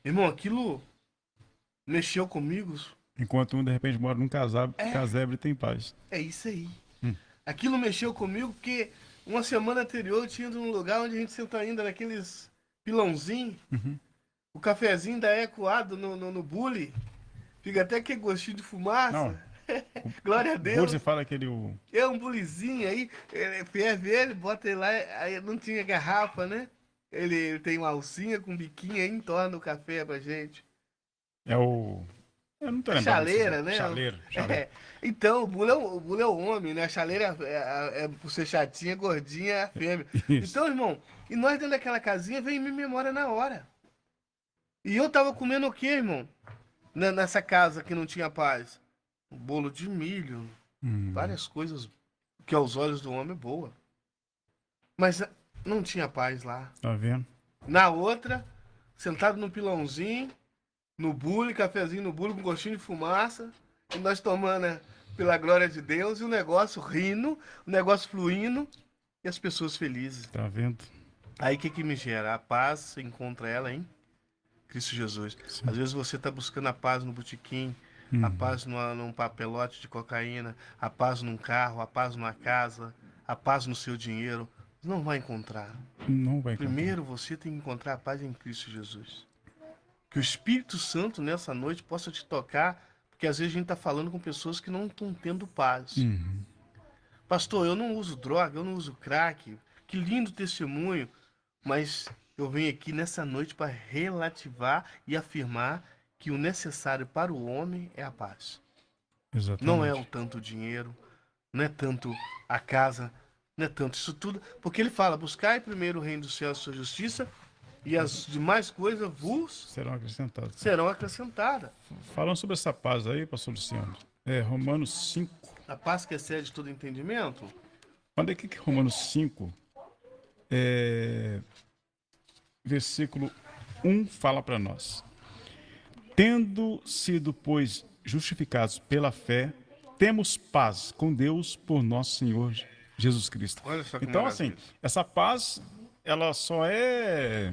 Irmão, aquilo mexeu comigo. Enquanto um, de repente, mora num casebre e tem paz. É isso aí. Aquilo mexeu comigo porque uma semana anterior eu tinha ido num lugar onde a gente senta ainda naqueles pilãozinhos. O cafezinho da ecoado no bule. Fica até aquele gostinho de fumaça. Não. Glória a Bule, Deus. você fala aquele... É um bulizinho aí, ferve ele, bota ele lá, aí não tinha garrafa, né? Ele tem uma alcinha com biquinho aí, entorna o café pra gente. É o... Eu não tô A lembrando. chaleira, né? Chaleiro. É. Então, o bule é o homem, né? A chaleira é por ser chatinha, gordinha, é a fêmea. Isso. Então, irmão, e nós dentro daquela casinha veio minha memória na hora. E eu tava comendo o quê, irmão? Nessa casa que não tinha paz? Um bolo de milho, várias coisas que aos olhos do homem é boa. Mas não tinha paz lá. Tá vendo? Na outra, sentado no pilãozinho, no bule, cafezinho no bule com gostinho de fumaça, e nós tomando, né, pela glória de Deus, e o negócio rindo, o negócio fluindo, e as pessoas felizes. Tá vendo? Aí o que me gera? A paz, você encontra ela em Cristo Jesus. Sim. Às vezes você está buscando a paz no botequim, a paz num papelote de cocaína, a paz num carro, a paz numa casa, a paz no seu dinheiro. Não vai encontrar. Não vai encontrar. Primeiro você tem que encontrar a paz em Cristo Jesus. Que o Espírito Santo nessa noite possa te tocar, porque às vezes a gente está falando com pessoas que não estão tendo paz. Pastor, eu não uso droga, eu não uso crack. Que lindo testemunho. Mas eu venho aqui nessa noite para relativar e afirmar que o necessário para o homem é a paz. Exatamente. Não é o tanto dinheiro, não é tanto a casa, não é tanto isso tudo. Porque ele fala, buscai primeiro o reino do céu e a sua justiça, e as demais coisas vos Serão acrescentados. serão acrescentadas. Falando sobre essa paz aí, pastor Luciano, Romanos 5. A paz que excede todo entendimento. Olha aqui que Romanos 5, versículo 1 fala para nós. Tendo sido, pois, justificados pela fé, temos paz com Deus por nosso Senhor Jesus Cristo. Olha só que Então, maravilha. assim, essa paz, ela só é,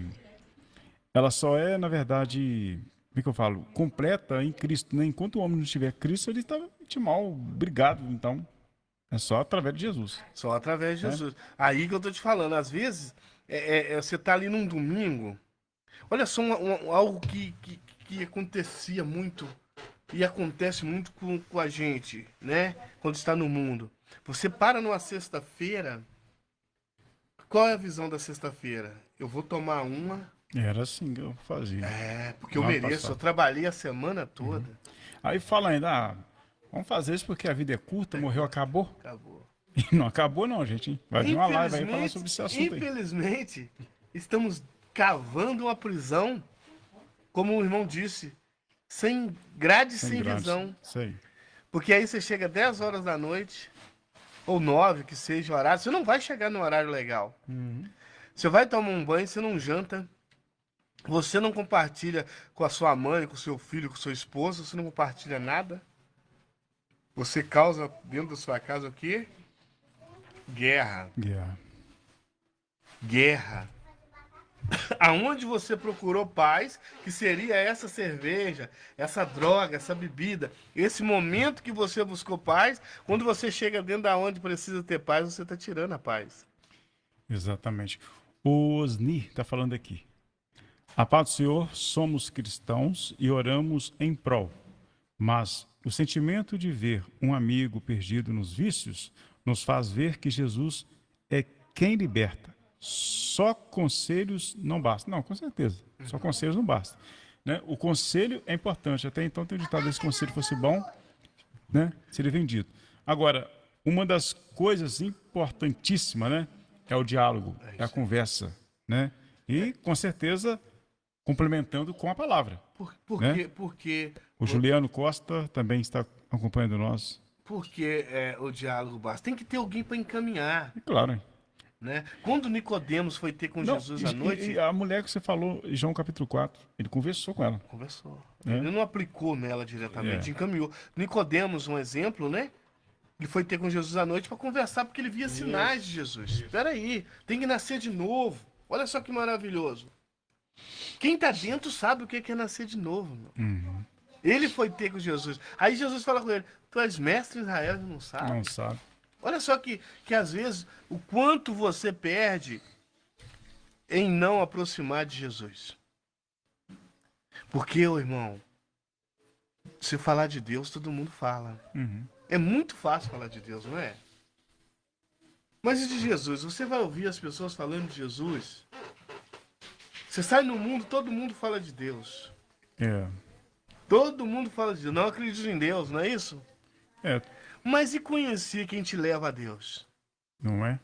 na verdade, como é que eu falo? Completa em Cristo, né? Enquanto o homem não tiver Cristo, ele está mal brigado. Então, é só através de Jesus. Só através de Jesus. Aí que eu tô te falando, às vezes, você tá ali num domingo. Olha só algo que acontecia muito e acontece muito com a gente, né? Quando está no mundo. Você para numa sexta-feira. Qual é a visão da sexta-feira? Eu vou tomar uma. Era assim que eu fazia. Porque eu Ano mereço. passado. Eu trabalhei a semana toda. Aí fala ainda, vamos fazer isso porque a vida é curta, morreu, acabou. Acabou. E não acabou não, gente. Vai vir uma live aí falar sobre esse assunto aí. Infelizmente, estamos cavando uma prisão, como o irmão disse, sem grade, sem grades. visão. Isso aí. Porque aí você chega 10 horas da noite, ou 9, que seja o horário, você não vai chegar no horário legal. Você vai tomar um banho, você não janta, você não compartilha com a sua mãe, com o seu filho, com sua esposa, você não compartilha nada. Você causa dentro da sua casa o quê? Guerra. Guerra. Guerra. Aonde você procurou paz, que seria essa cerveja, essa droga, essa bebida, esse momento que você buscou paz, quando você chega dentro da onde precisa ter paz, você está tirando a paz. Exatamente. O Osni está falando aqui. A paz do Senhor, somos cristãos e oramos em prol. Mas o sentimento de ver um amigo perdido nos vícios nos faz ver que Jesus é quem liberta. Só conselhos não basta. Não, com certeza. Só conselhos não basta. Né? O conselho é importante. Até então tem ditado, esse conselho fosse bom, né? Seria vendido. Agora, uma das coisas importantíssimas, né? É o diálogo, é a conversa, né? E, com certeza, complementando com a palavra. Né? Porque O Juliano Costa também está acompanhando nós. Porque o diálogo basta. Tem que ter alguém para encaminhar, E claro, hein? né? Quando Nicodemos foi ter com Não, Jesus à noite, e a mulher que você falou, em João capítulo 4, ele conversou com ela. conversou. É. Ele não aplicou nela diretamente, É. encaminhou. Nicodemos, um exemplo, né? Ele foi ter com Jesus à noite para conversar porque ele via sinais de Jesus. Espera aí, tem que nascer de novo. Olha só que maravilhoso. Quem tá dentro sabe o que é nascer de novo. Meu. Ele foi ter com Jesus. Aí Jesus fala com ele: tu és mestre em Israel e não sabe. Não sabe. Olha só que às vezes o quanto você perde em não aproximar de Jesus. Porque, ô irmão, Se falar de Deus, todo mundo fala. Uhum. É muito fácil falar de Deus, não é? Mas e de Jesus? Você vai ouvir as pessoas falando de Jesus? Você sai no mundo, todo mundo fala de Deus. É. Todo mundo fala de Deus. Não acredito em Deus, não é isso? É, Mas e conhecer quem te leva a Deus? não é?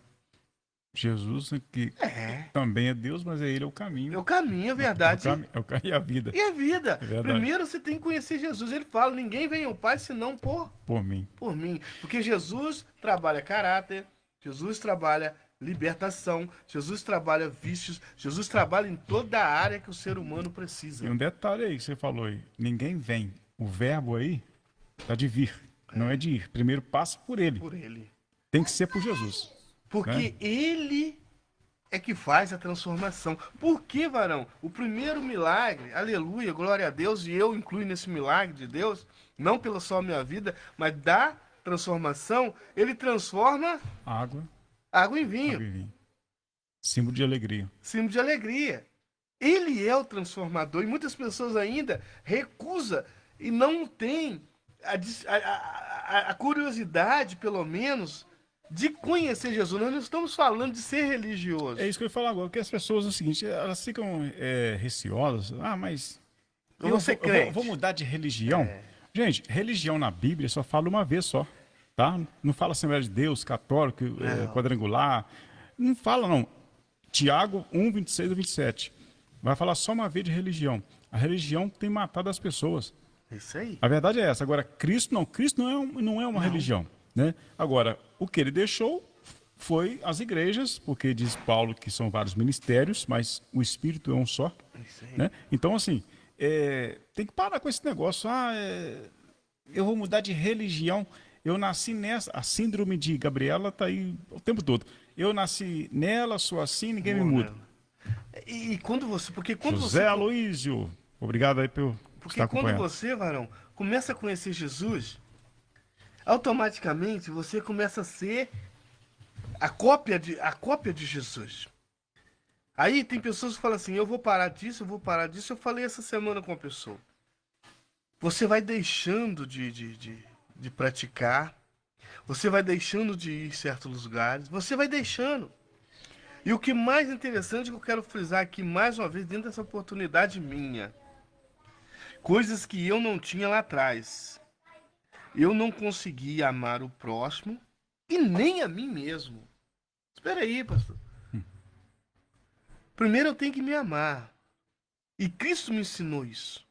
Jesus, né, que É. também é Deus, mas ele é o É caminho. o caminho, a verdade. É o caminho e a vida. E a vida. É verdade. Primeiro você tem que conhecer Jesus. Ele fala: ninguém vem ao Pai senão Por mim. por mim. Porque Jesus trabalha caráter, Jesus trabalha libertação, Jesus trabalha vícios, Jesus trabalha em toda a área que o ser humano precisa. E um detalhe aí que você falou aí. Ninguém vem. O verbo aí tá de vir. Não é de ir. Primeiro passa por ele. Por ele. Tem que ser por Jesus. Porque ele é que faz a transformação. Por que, varão? O primeiro milagre, aleluia, glória a Deus, e eu incluo nesse milagre de Deus, não pela só a minha vida, mas da transformação, ele transforma Água, água em vinho, água e vinho. Símbolo de alegria. símbolo de alegria. Ele é o transformador, e muitas pessoas ainda recusam e não têm a curiosidade, pelo menos, de conhecer Jesus. Nós não estamos falando de ser religioso. É isso que eu ia falar agora, porque as pessoas é o seguinte, elas ficam receosas. Ah, mas Eu vou ser crente. vou mudar de religião. É. Gente, religião na Bíblia só fala uma vez só, tá? Não fala Assembleia de Deus, católico, quadrangular. Não fala, não. Tiago 1, 26 a 27. Vai falar só uma vez de religião. A religião tem matado as pessoas. Isso aí. A verdade é essa. Agora, Cristo não é uma religião, né? Agora, o que ele deixou foi as igrejas, porque diz Paulo que são vários ministérios, mas o Espírito é um só, Isso aí. né? Então, assim, tem que parar com esse negócio. Eu vou mudar de religião. Eu nasci nessa. A síndrome de Gabriela tá aí o tempo todo. Eu nasci nela, sou assim, ninguém me muda. E quando você. Porque quando José você. Aloísio, obrigado aí por Porque estar quando acompanhando. você, varão, começa a conhecer Jesus, automaticamente você começa a ser a cópia de Jesus. Aí tem pessoas que falam assim: eu vou parar disso, eu vou parar disso. Eu falei essa semana com uma pessoa. Você vai deixando de praticar, você vai deixando de ir em certos lugares, você vai deixando. E o que mais interessante que eu quero frisar aqui mais uma vez, dentro dessa oportunidade minha, coisas que eu não tinha lá atrás. Eu não conseguia amar o próximo e nem a mim mesmo. Espera aí, pastor. Primeiro eu tenho que me amar. E Cristo me ensinou isso.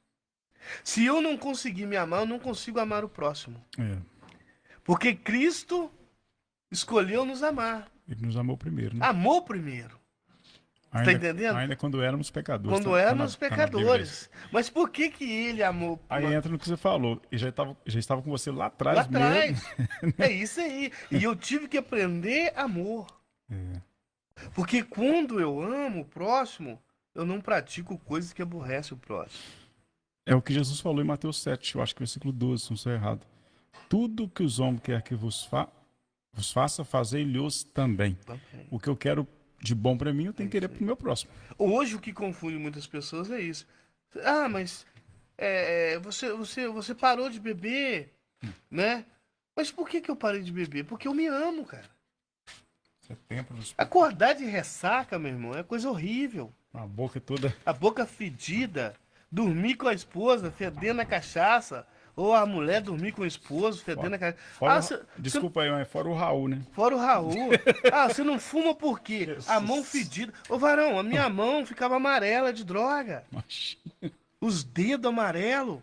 Se eu não conseguir me amar, eu não consigo amar o próximo. É, Porque Cristo escolheu nos amar. ele nos amou primeiro, né? Amou primeiro. Ainda, entendendo? Ainda quando éramos pecadores. Quando Tá éramos na Bíblia pecadores. Mas por que ele amou Aí entra no que você falou. Eu já estava com você lá atrás lá atrás? mesmo. É isso aí. E eu tive que aprender amor. É. Porque quando eu amo o próximo, eu não pratico coisas que aborrecem o próximo. É o que Jesus falou em Mateus 7, eu acho que versículo 12, se não estou errado. Tudo que os homens querem que vos faça, fazei-lhes também. Ok. O que eu quero de bom para mim, eu tenho que querer para o meu próximo. Hoje o que confunde muitas pessoas é isso. Ah, mas você parou de beber, né? Mas por que eu parei de beber? Porque eu me amo, cara. Acordar de ressaca, meu irmão, é coisa horrível. A boca toda. A boca fedida, dormir com a esposa fedendo a cachaça, ou a mulher dormir com o esposo fedendo a cachaça. Desculpa aí, mas fora o Raul, né? Fora o Raul. Ah, você não fuma por quê? A mão fedida. Ô, varão, a minha mão ficava amarela de droga. Os dedos amarelos.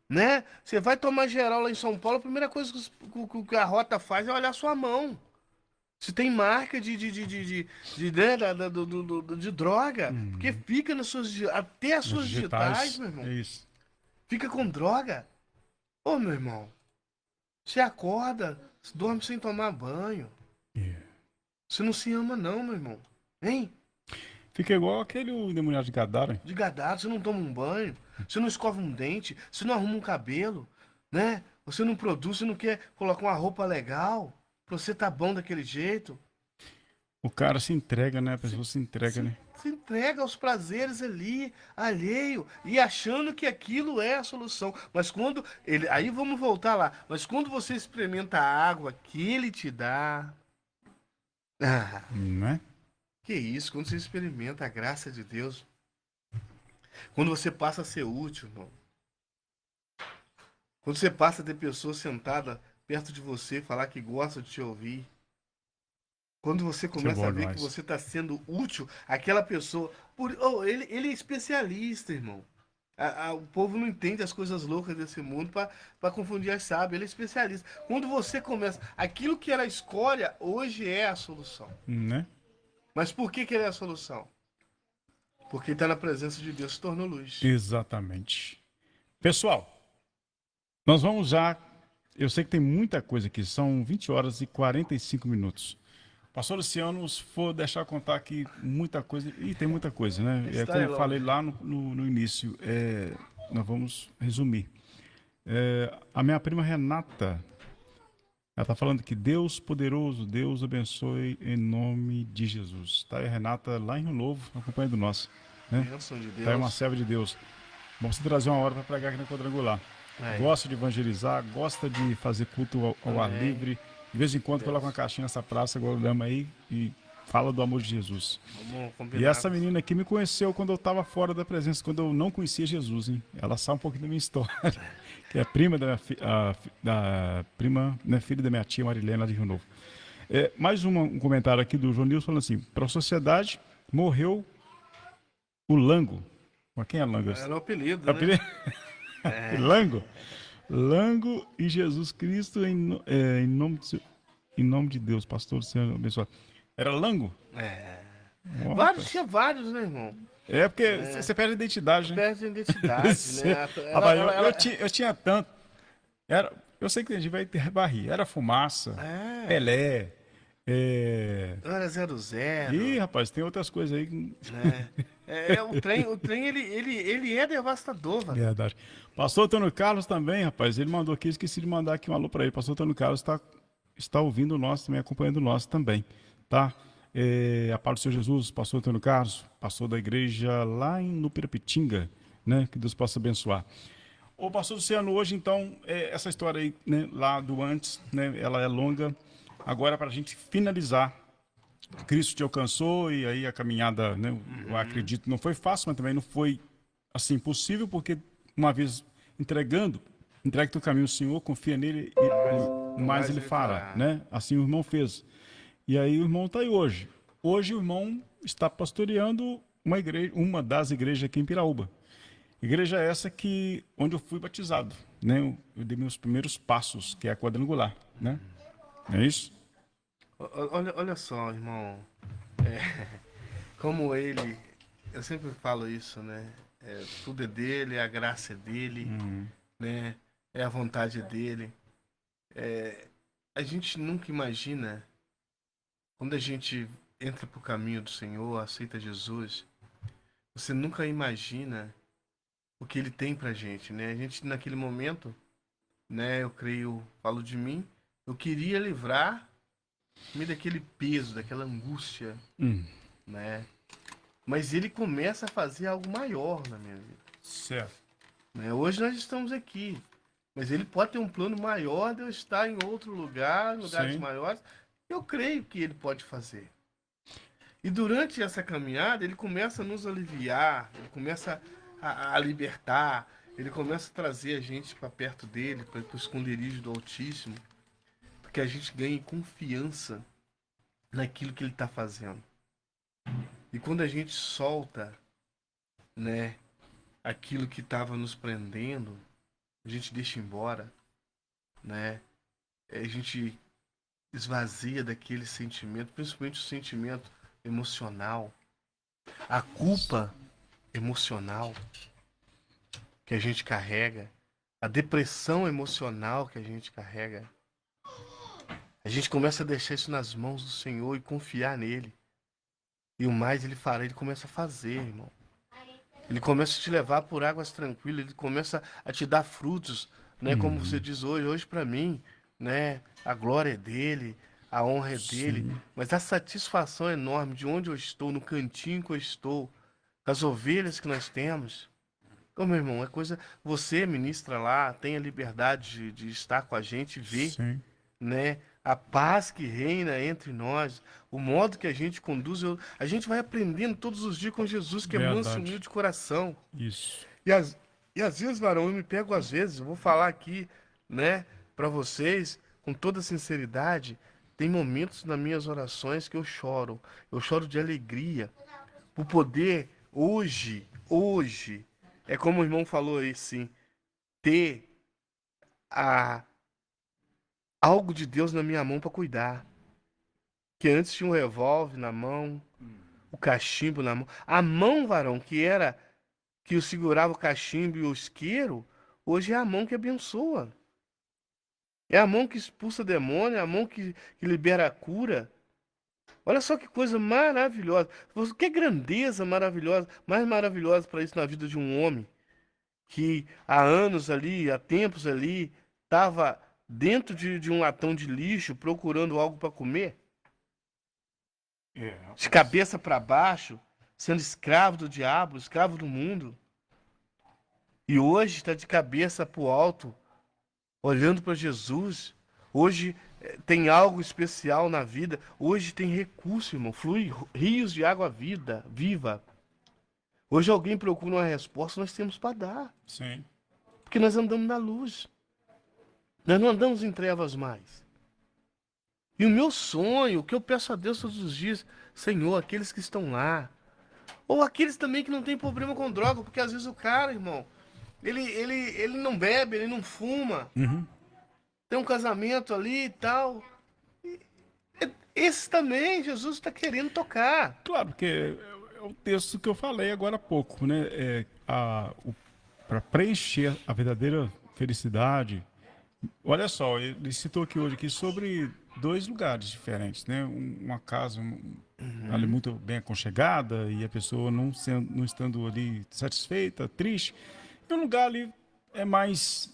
Né? Você vai tomar geral lá em São Paulo, a primeira coisa que a rota faz é olhar sua mão. Se tem marca de droga. Porque fica nas suas. Até as suas digitais, meu irmão. É isso. Fica com droga. Ô, meu irmão. Você acorda, dorme sem tomar banho. Você não se ama, não, meu irmão. Hein? Fica igual aquele endemoniado de Gadara. De gadado, você não toma um banho, você não escova um dente, você não arruma um cabelo, né? Você não produz, você não quer colocar uma roupa legal pra você tá bom daquele jeito. O cara se entrega, né? A pessoa se entrega, né? se entrega aos prazeres ali, alheio, e achando que aquilo é a solução. Mas quando ele, aí vamos voltar lá. Mas quando você experimenta a água que ele te dá, ah, Né? que isso? Quando você experimenta a graça de Deus, quando você passa a ser útil, irmão. Quando você passa a ter pessoas sentadas perto de você, falar que gosta de te ouvir. Quando você Isso é começa bom a ver que demais. você está sendo útil àquela pessoa. Ele é especialista, irmão. O povo não entende as coisas loucas desse mundo para confundir as sábias. Ele é especialista. Quando você começa. Aquilo que era a escolha, hoje é a solução. Né? Mas por que ele é a solução? Porque está na presença de Deus, se tornou luz. Exatamente. Pessoal, nós vamos já. Eu sei que tem muita coisa aqui, são 20 horas e 45 minutos. Pastor Luciano, se for deixar eu contar aqui muita coisa, e tem muita coisa, né? É como eu falei lá no início, nós vamos resumir. A minha prima Renata, ela está falando que Deus poderoso, Deus abençoe em nome de Jesus. Tá aí a Renata lá em Rio Novo, acompanhando nós. Né? Bênção de Deus. Tá aí uma serva de Deus. Vamos trazer uma hora para pregar aqui na Quadrangular. Gosta de evangelizar, gosta de fazer culto ao ar livre. De vez em quando coloca uma caixinha nessa praça, agora olhamos aí e fala do amor de Jesus. E essa menina aqui me conheceu quando eu estava fora da presença, quando eu não conhecia Jesus, hein? Ela sabe um pouquinho da minha história, que é prima da prima, né, filha da minha tia Marilene lá de Rio Novo. Mais um comentário aqui do João Nilson falando assim: para a sociedade morreu o Lango. Mas quem é Lango? Era o apelido, né? Lango. Lango e Jesus Cristo em nome de Deus, pastor do Senhor abençoado. Era Lango? Tinha vários, né, irmão? Porque você perde a identidade, né? Perde a identidade, né? Eu tinha tanto. Eu sei que a gente vai ter barri. Era Fumaça, Pelé. Era 00. Ih, rapaz, tem outras coisas aí. O trem ele é devastador, velho. Verdade. Pastor Antônio Carlos também, rapaz. Ele mandou aqui, esqueci de mandar aqui um alô para ele. Pastor Antônio Carlos está ouvindo o nosso também, acompanhando o nosso também, tá? A paz do Senhor Jesus, pastor Antônio Carlos, pastor da igreja lá no Pirapitinga, né? Que Deus possa abençoar. Ô, pastor Luciano, hoje então, essa história aí, né, lá do antes, né? Ela é longa. Agora, para a gente finalizar, Cristo te alcançou e aí a caminhada, né? Eu acredito, não foi fácil, mas também não foi assim possível, porque uma vez entregue teu caminho ao Senhor, confia nele, mais ele fará, né? Assim o irmão fez. E aí o irmão está aí hoje. Hoje o irmão está pastoreando uma das igrejas aqui em Piraúba. Igreja essa onde eu fui batizado, né? Eu dei meus primeiros passos, que é a Quadrangular, né? É isso? Olha só, irmão. Como ele, eu sempre falo isso, né? Tudo é dele, a graça é dele, né? É a vontade dele. A gente nunca imagina, quando a gente entra pro caminho do Senhor, aceita Jesus, você nunca imagina o que ele tem pra gente, né? A gente, naquele momento, né? Eu creio, falo de mim, eu queria livrar-me daquele peso, daquela angústia, né? Mas ele começa a fazer algo maior na minha vida. Certo. Né? Hoje nós estamos aqui, mas ele pode ter um plano maior de eu estar em outro lugar, em lugares maiores. Eu creio que ele pode fazer. E durante essa caminhada, ele começa a nos aliviar, ele começa a libertar, ele começa a trazer a gente para perto dele, para o esconderijo do Altíssimo, para que a gente ganhe confiança naquilo que ele está fazendo. E quando a gente solta, né, aquilo que estava nos prendendo, a gente deixa embora, né, a gente esvazia daquele sentimento, principalmente o sentimento emocional, a culpa emocional que a gente carrega, a depressão emocional que a gente carrega. A gente começa a deixar isso nas mãos do Senhor e confiar nele. E o mais ele fará, ele começa a fazer, irmão. Ele começa a te levar por águas tranquilas, ele começa a te dar frutos, né? Como você diz hoje para mim, né? A glória é dele, a honra é dele, Sim. mas a satisfação é enorme de onde eu estou, no cantinho que eu estou, com as ovelhas que nós temos. Ô, meu irmão, é coisa. Você ministra lá, tem a liberdade de estar com a gente e ver, Sim. né? A paz que reina entre nós, o modo que a gente conduz, a gente vai aprendendo todos os dias com Jesus, que é manso e Verdade. humilde de coração. Isso. E, as, e às vezes, varão, eu me pego às vezes, eu vou falar aqui, né, para vocês, com toda sinceridade, tem momentos nas minhas orações que eu choro de alegria, por poder, hoje, é como o irmão falou aí, sim, ter a, algo de Deus na minha mão para cuidar. Que antes tinha um revólver na mão, o cachimbo na mão. A mão, varão, que era que eu segurava o cachimbo e o isqueiro, hoje é a mão que abençoa. É a mão que expulsa demônio, é a mão que libera a cura. Olha só que coisa maravilhosa. Que grandeza maravilhosa, mais maravilhosa para isso na vida de um homem que há anos ali, há tempos ali, estava dentro de um latão de lixo procurando algo para comer, É, de rapaz. cabeça para baixo, sendo escravo do diabo, escravo do mundo. E hoje está de cabeça para o alto, olhando para Jesus. Hoje tem algo especial na vida. Hoje tem recurso, irmão. Flui rios de água viva. Hoje alguém procura uma resposta, nós temos para dar. Sim. Porque nós andamos na luz. Nós não andamos em trevas mais. E o meu sonho, o que eu peço a Deus todos os dias, Senhor, aqueles que estão lá, ou aqueles também que não têm problema com droga, porque às vezes o cara, irmão, ele não bebe, ele não fuma, Uhum. tem um casamento ali e tal. Esse também, Jesus está querendo tocar. Claro, porque é o texto que eu falei agora há pouco, né? Para preencher a verdadeira felicidade. Olha só, ele citou aqui sobre dois lugares diferentes, né? Uma casa ali muito bem aconchegada e a pessoa não estando ali satisfeita, triste. E um lugar ali é mais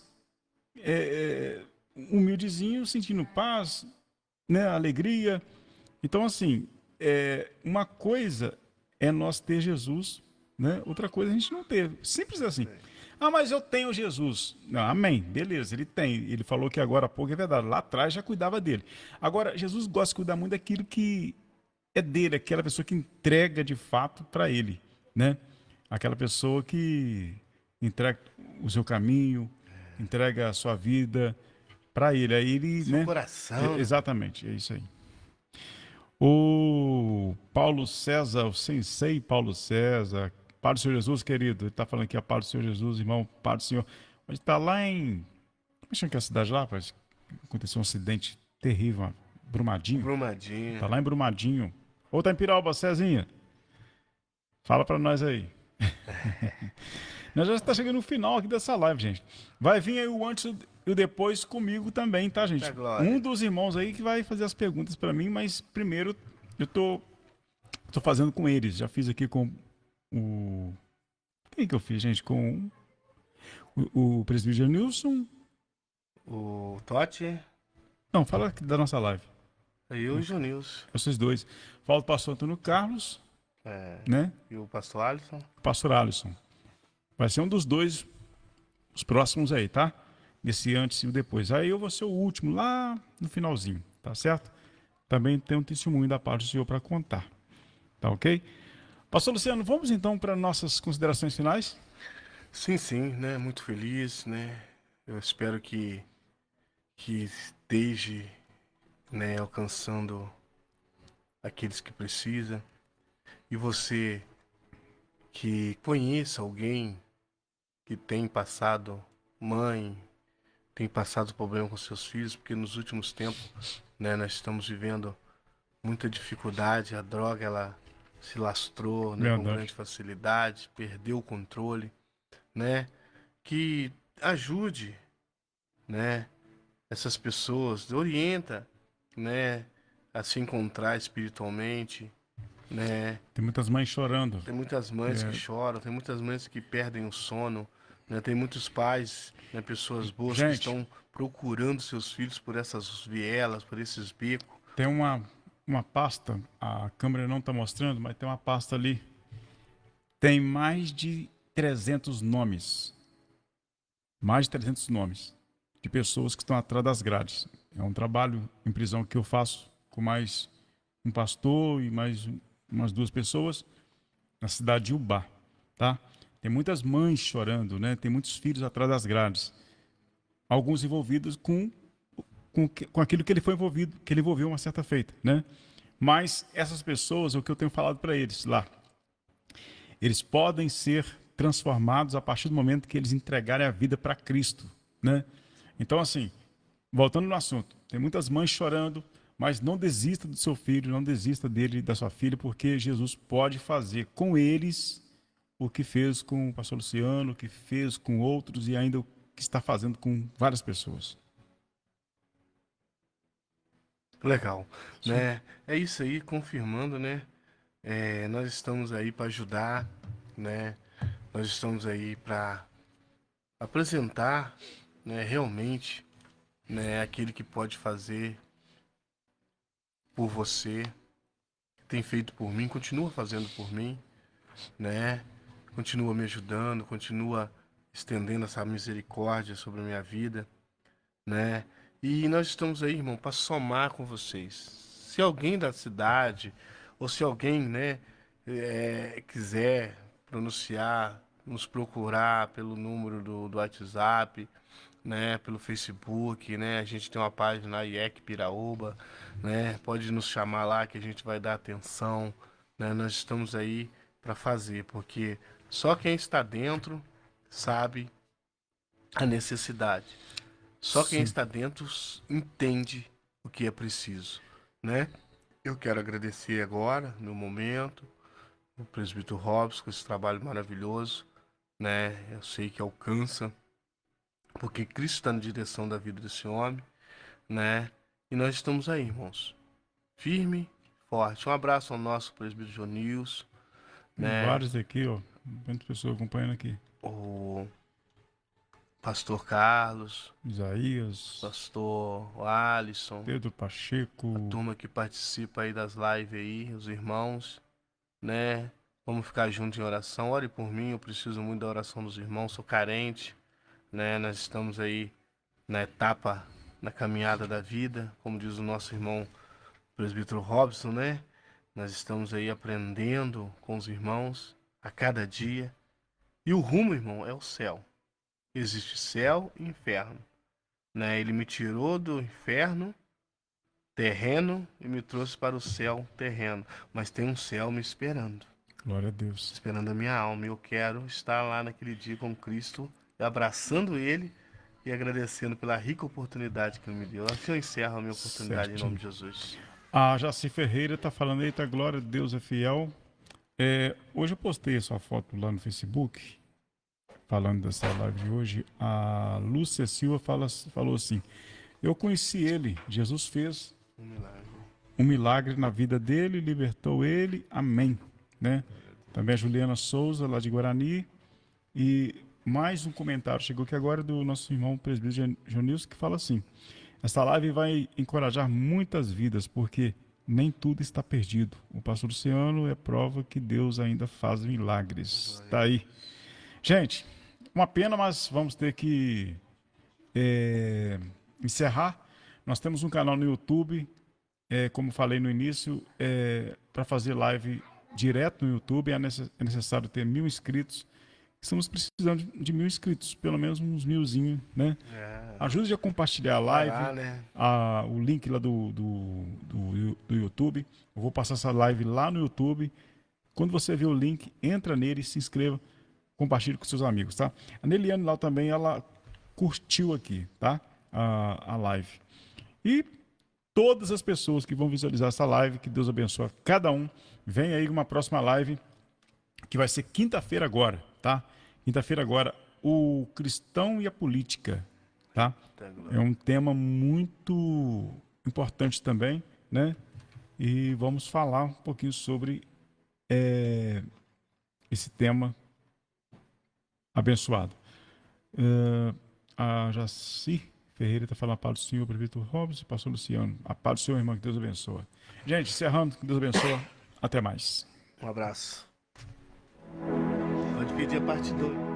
humildezinho, sentindo paz, né? Alegria. Então, assim, uma coisa é nós ter Jesus, né? Outra coisa é a gente não ter. Simples assim. Ah, mas eu tenho Jesus. Não, amém. Beleza, ele tem. Ele falou que agora há pouco é verdade. Lá atrás já cuidava dele. Agora, Jesus gosta de cuidar muito daquilo que é dele, aquela pessoa que entrega de fato para ele, né? Aquela pessoa que entrega o seu caminho, entrega a sua vida para ele. Aí ele, Seu né? coração, né? Exatamente, é isso aí. O Paulo César, o sensei Paulo César, Pai do Senhor Jesus, querido, ele está falando aqui, a Pai do Senhor Jesus, irmão, Pai do Senhor. Mas está lá em. Como chama que é a cidade lá? Parece que aconteceu um acidente terrível, Brumadinho. Brumadinho. Tá lá em Brumadinho. Ou tá em Pirauba, Cezinha? Fala para nós aí. Nós já está chegando no final aqui dessa live, gente. Vai vir aí o antes e o depois comigo também, tá, gente? Da glória. Um dos irmãos aí que vai fazer as perguntas para mim, mas primeiro eu tô fazendo com eles. Já fiz aqui com o... Quem que eu fiz, gente? Com o presbítero Nilson. O Totti Não, fala aqui da nossa live. e o Junilson. Vocês dois. Fala do pastor Antônio Carlos, É, né? e o pastor Alisson. O pastor Alisson. Vai ser um dos dois, os próximos aí, tá? Desse antes e o depois. Aí eu vou ser o último, lá no finalzinho, tá certo? Também tem um testemunho da parte do Senhor para contar. Tá ok? Pastor Luciano, vamos então para nossas considerações finais? Sim, né? Muito feliz, né? Eu espero que esteja, né, alcançando aqueles que precisam. E você que conheça alguém que tem passado, mãe, tem passado problema com seus filhos, porque nos últimos tempos, né, nós estamos vivendo muita dificuldade, a droga ela se lastrou, né, com Verdade. grande facilidade, perdeu o controle, né? Que ajude, né, essas pessoas, orienta, né, a se encontrar espiritualmente, né? Tem muitas mães chorando. Tem muitas mães que choram, tem muitas mães que perdem o sono, né? Tem muitos pais, né, pessoas boas que Gente. estão procurando seus filhos por essas vielas, por esses becos, Tem uma pasta, a câmera não está mostrando, mas tem uma pasta ali. Tem mais de 300 nomes. Mais de 300 nomes de pessoas que estão atrás das grades. É um trabalho em prisão que eu faço com mais um pastor e mais umas 2 pessoas na cidade de Ubá, tá? Tem muitas mães chorando, né? Tem muitos filhos atrás das grades. Alguns envolvidos com aquilo que ele foi envolvido, que ele envolveu uma certa feita, né? Mas essas pessoas, o que eu tenho falado para eles lá, eles podem ser transformados a partir do momento que eles entregarem a vida para Cristo, né? Então, assim, voltando no assunto, tem muitas mães chorando, mas não desista do seu filho, não desista dele e da sua filha, porque Jesus pode fazer com eles o que fez com o pastor Luciano, o que fez com outros e ainda o que está fazendo com várias pessoas. Legal, né? É isso aí, confirmando, né? Nós estamos aí para ajudar, né? Nós estamos aí para apresentar, né, realmente, né, aquele que pode fazer por você, tem feito por mim, continua fazendo por mim, né? Continua me ajudando, continua estendendo essa misericórdia sobre a minha vida, né? E nós estamos aí, irmão, para somar com vocês. Se alguém da cidade, ou se alguém, né, quiser pronunciar, nos procurar pelo número do WhatsApp, né, pelo Facebook, né, a gente tem uma página IEC Piraúba, né, pode nos chamar lá que a gente vai dar atenção, né, nós estamos aí para fazer, porque só quem está dentro sabe a necessidade. Só quem Sim. está dentro entende o que é preciso, né? Eu quero agradecer agora, no momento, o presbítero Robson com esse trabalho maravilhoso, né? Eu sei que alcança, porque Cristo está na direção da vida desse homem, né? E nós estamos aí, irmãos, firme, forte. Um abraço ao nosso presbítero Jonils, Tem né? vários aqui, ó. Muitas pessoas acompanhando aqui. O pastor Carlos, Isaías, pastor Alisson, Pedro a Pacheco, turma que participa aí das lives aí, os irmãos, né? Vamos ficar juntos em oração. Ore por mim, eu preciso muito da oração dos irmãos, sou carente, né? Nós estamos aí na etapa, na caminhada da vida, como diz o nosso irmão presbítero Robson, né? Nós estamos aí aprendendo com os irmãos a cada dia. E o rumo, irmão, é o céu. Existe céu e inferno, né? Ele me tirou do inferno terreno e me trouxe para o céu terreno, mas tem um céu me esperando, glória a Deus. esperando a minha alma. E eu quero estar lá naquele dia com Cristo, abraçando Ele e agradecendo pela rica oportunidade que Ele me deu. Assim eu encerro a minha oportunidade em nome de Jesus. A Jaci Ferreira está falando, eita, glória a Deus é fiel. Hoje eu postei a sua foto lá no Facebook, falando dessa live de hoje. A Lúcia Silva falou assim, eu conheci ele, Jesus fez Um milagre. um milagre na vida dele, libertou ele, amém. Né? Também a Juliana Souza, lá de Guarani. E mais um comentário chegou aqui agora do nosso irmão presbítero Jonilson, que fala assim, essa live vai encorajar muitas vidas, porque nem tudo está perdido. O pastor Luciano é prova que Deus ainda faz milagres. Tá aí. Gente, uma pena, mas vamos ter que encerrar. Nós temos um canal no YouTube, como falei no início, para fazer live direto no YouTube é necessário ter 1.000 inscritos. Estamos precisando de 1.000 inscritos, pelo menos uns 1.000zinho, né? Ajude a compartilhar a live, Vai lá, né? o link lá do YouTube. Eu vou passar essa live lá no YouTube. Quando você ver o link, entra nele, se inscreva, compartilhe com seus amigos, tá? A Neliane lá também, ela curtiu aqui, tá? A live. E todas as pessoas que vão visualizar essa live, que Deus abençoe cada um. Vem aí uma próxima live, que vai ser quinta-feira agora, tá? Quinta-feira agora, o cristão e a política, tá? É um tema muito importante também, né? E vamos falar um pouquinho sobre esse tema abençoado. A Jaci Ferreira está falando a paz do Senhor, prefeito Robson, pastor Luciano. A paz do Senhor, irmão, que Deus abençoe. Gente, encerrando, que Deus abençoe. Até mais. Um abraço. Pode pedir a parte 2.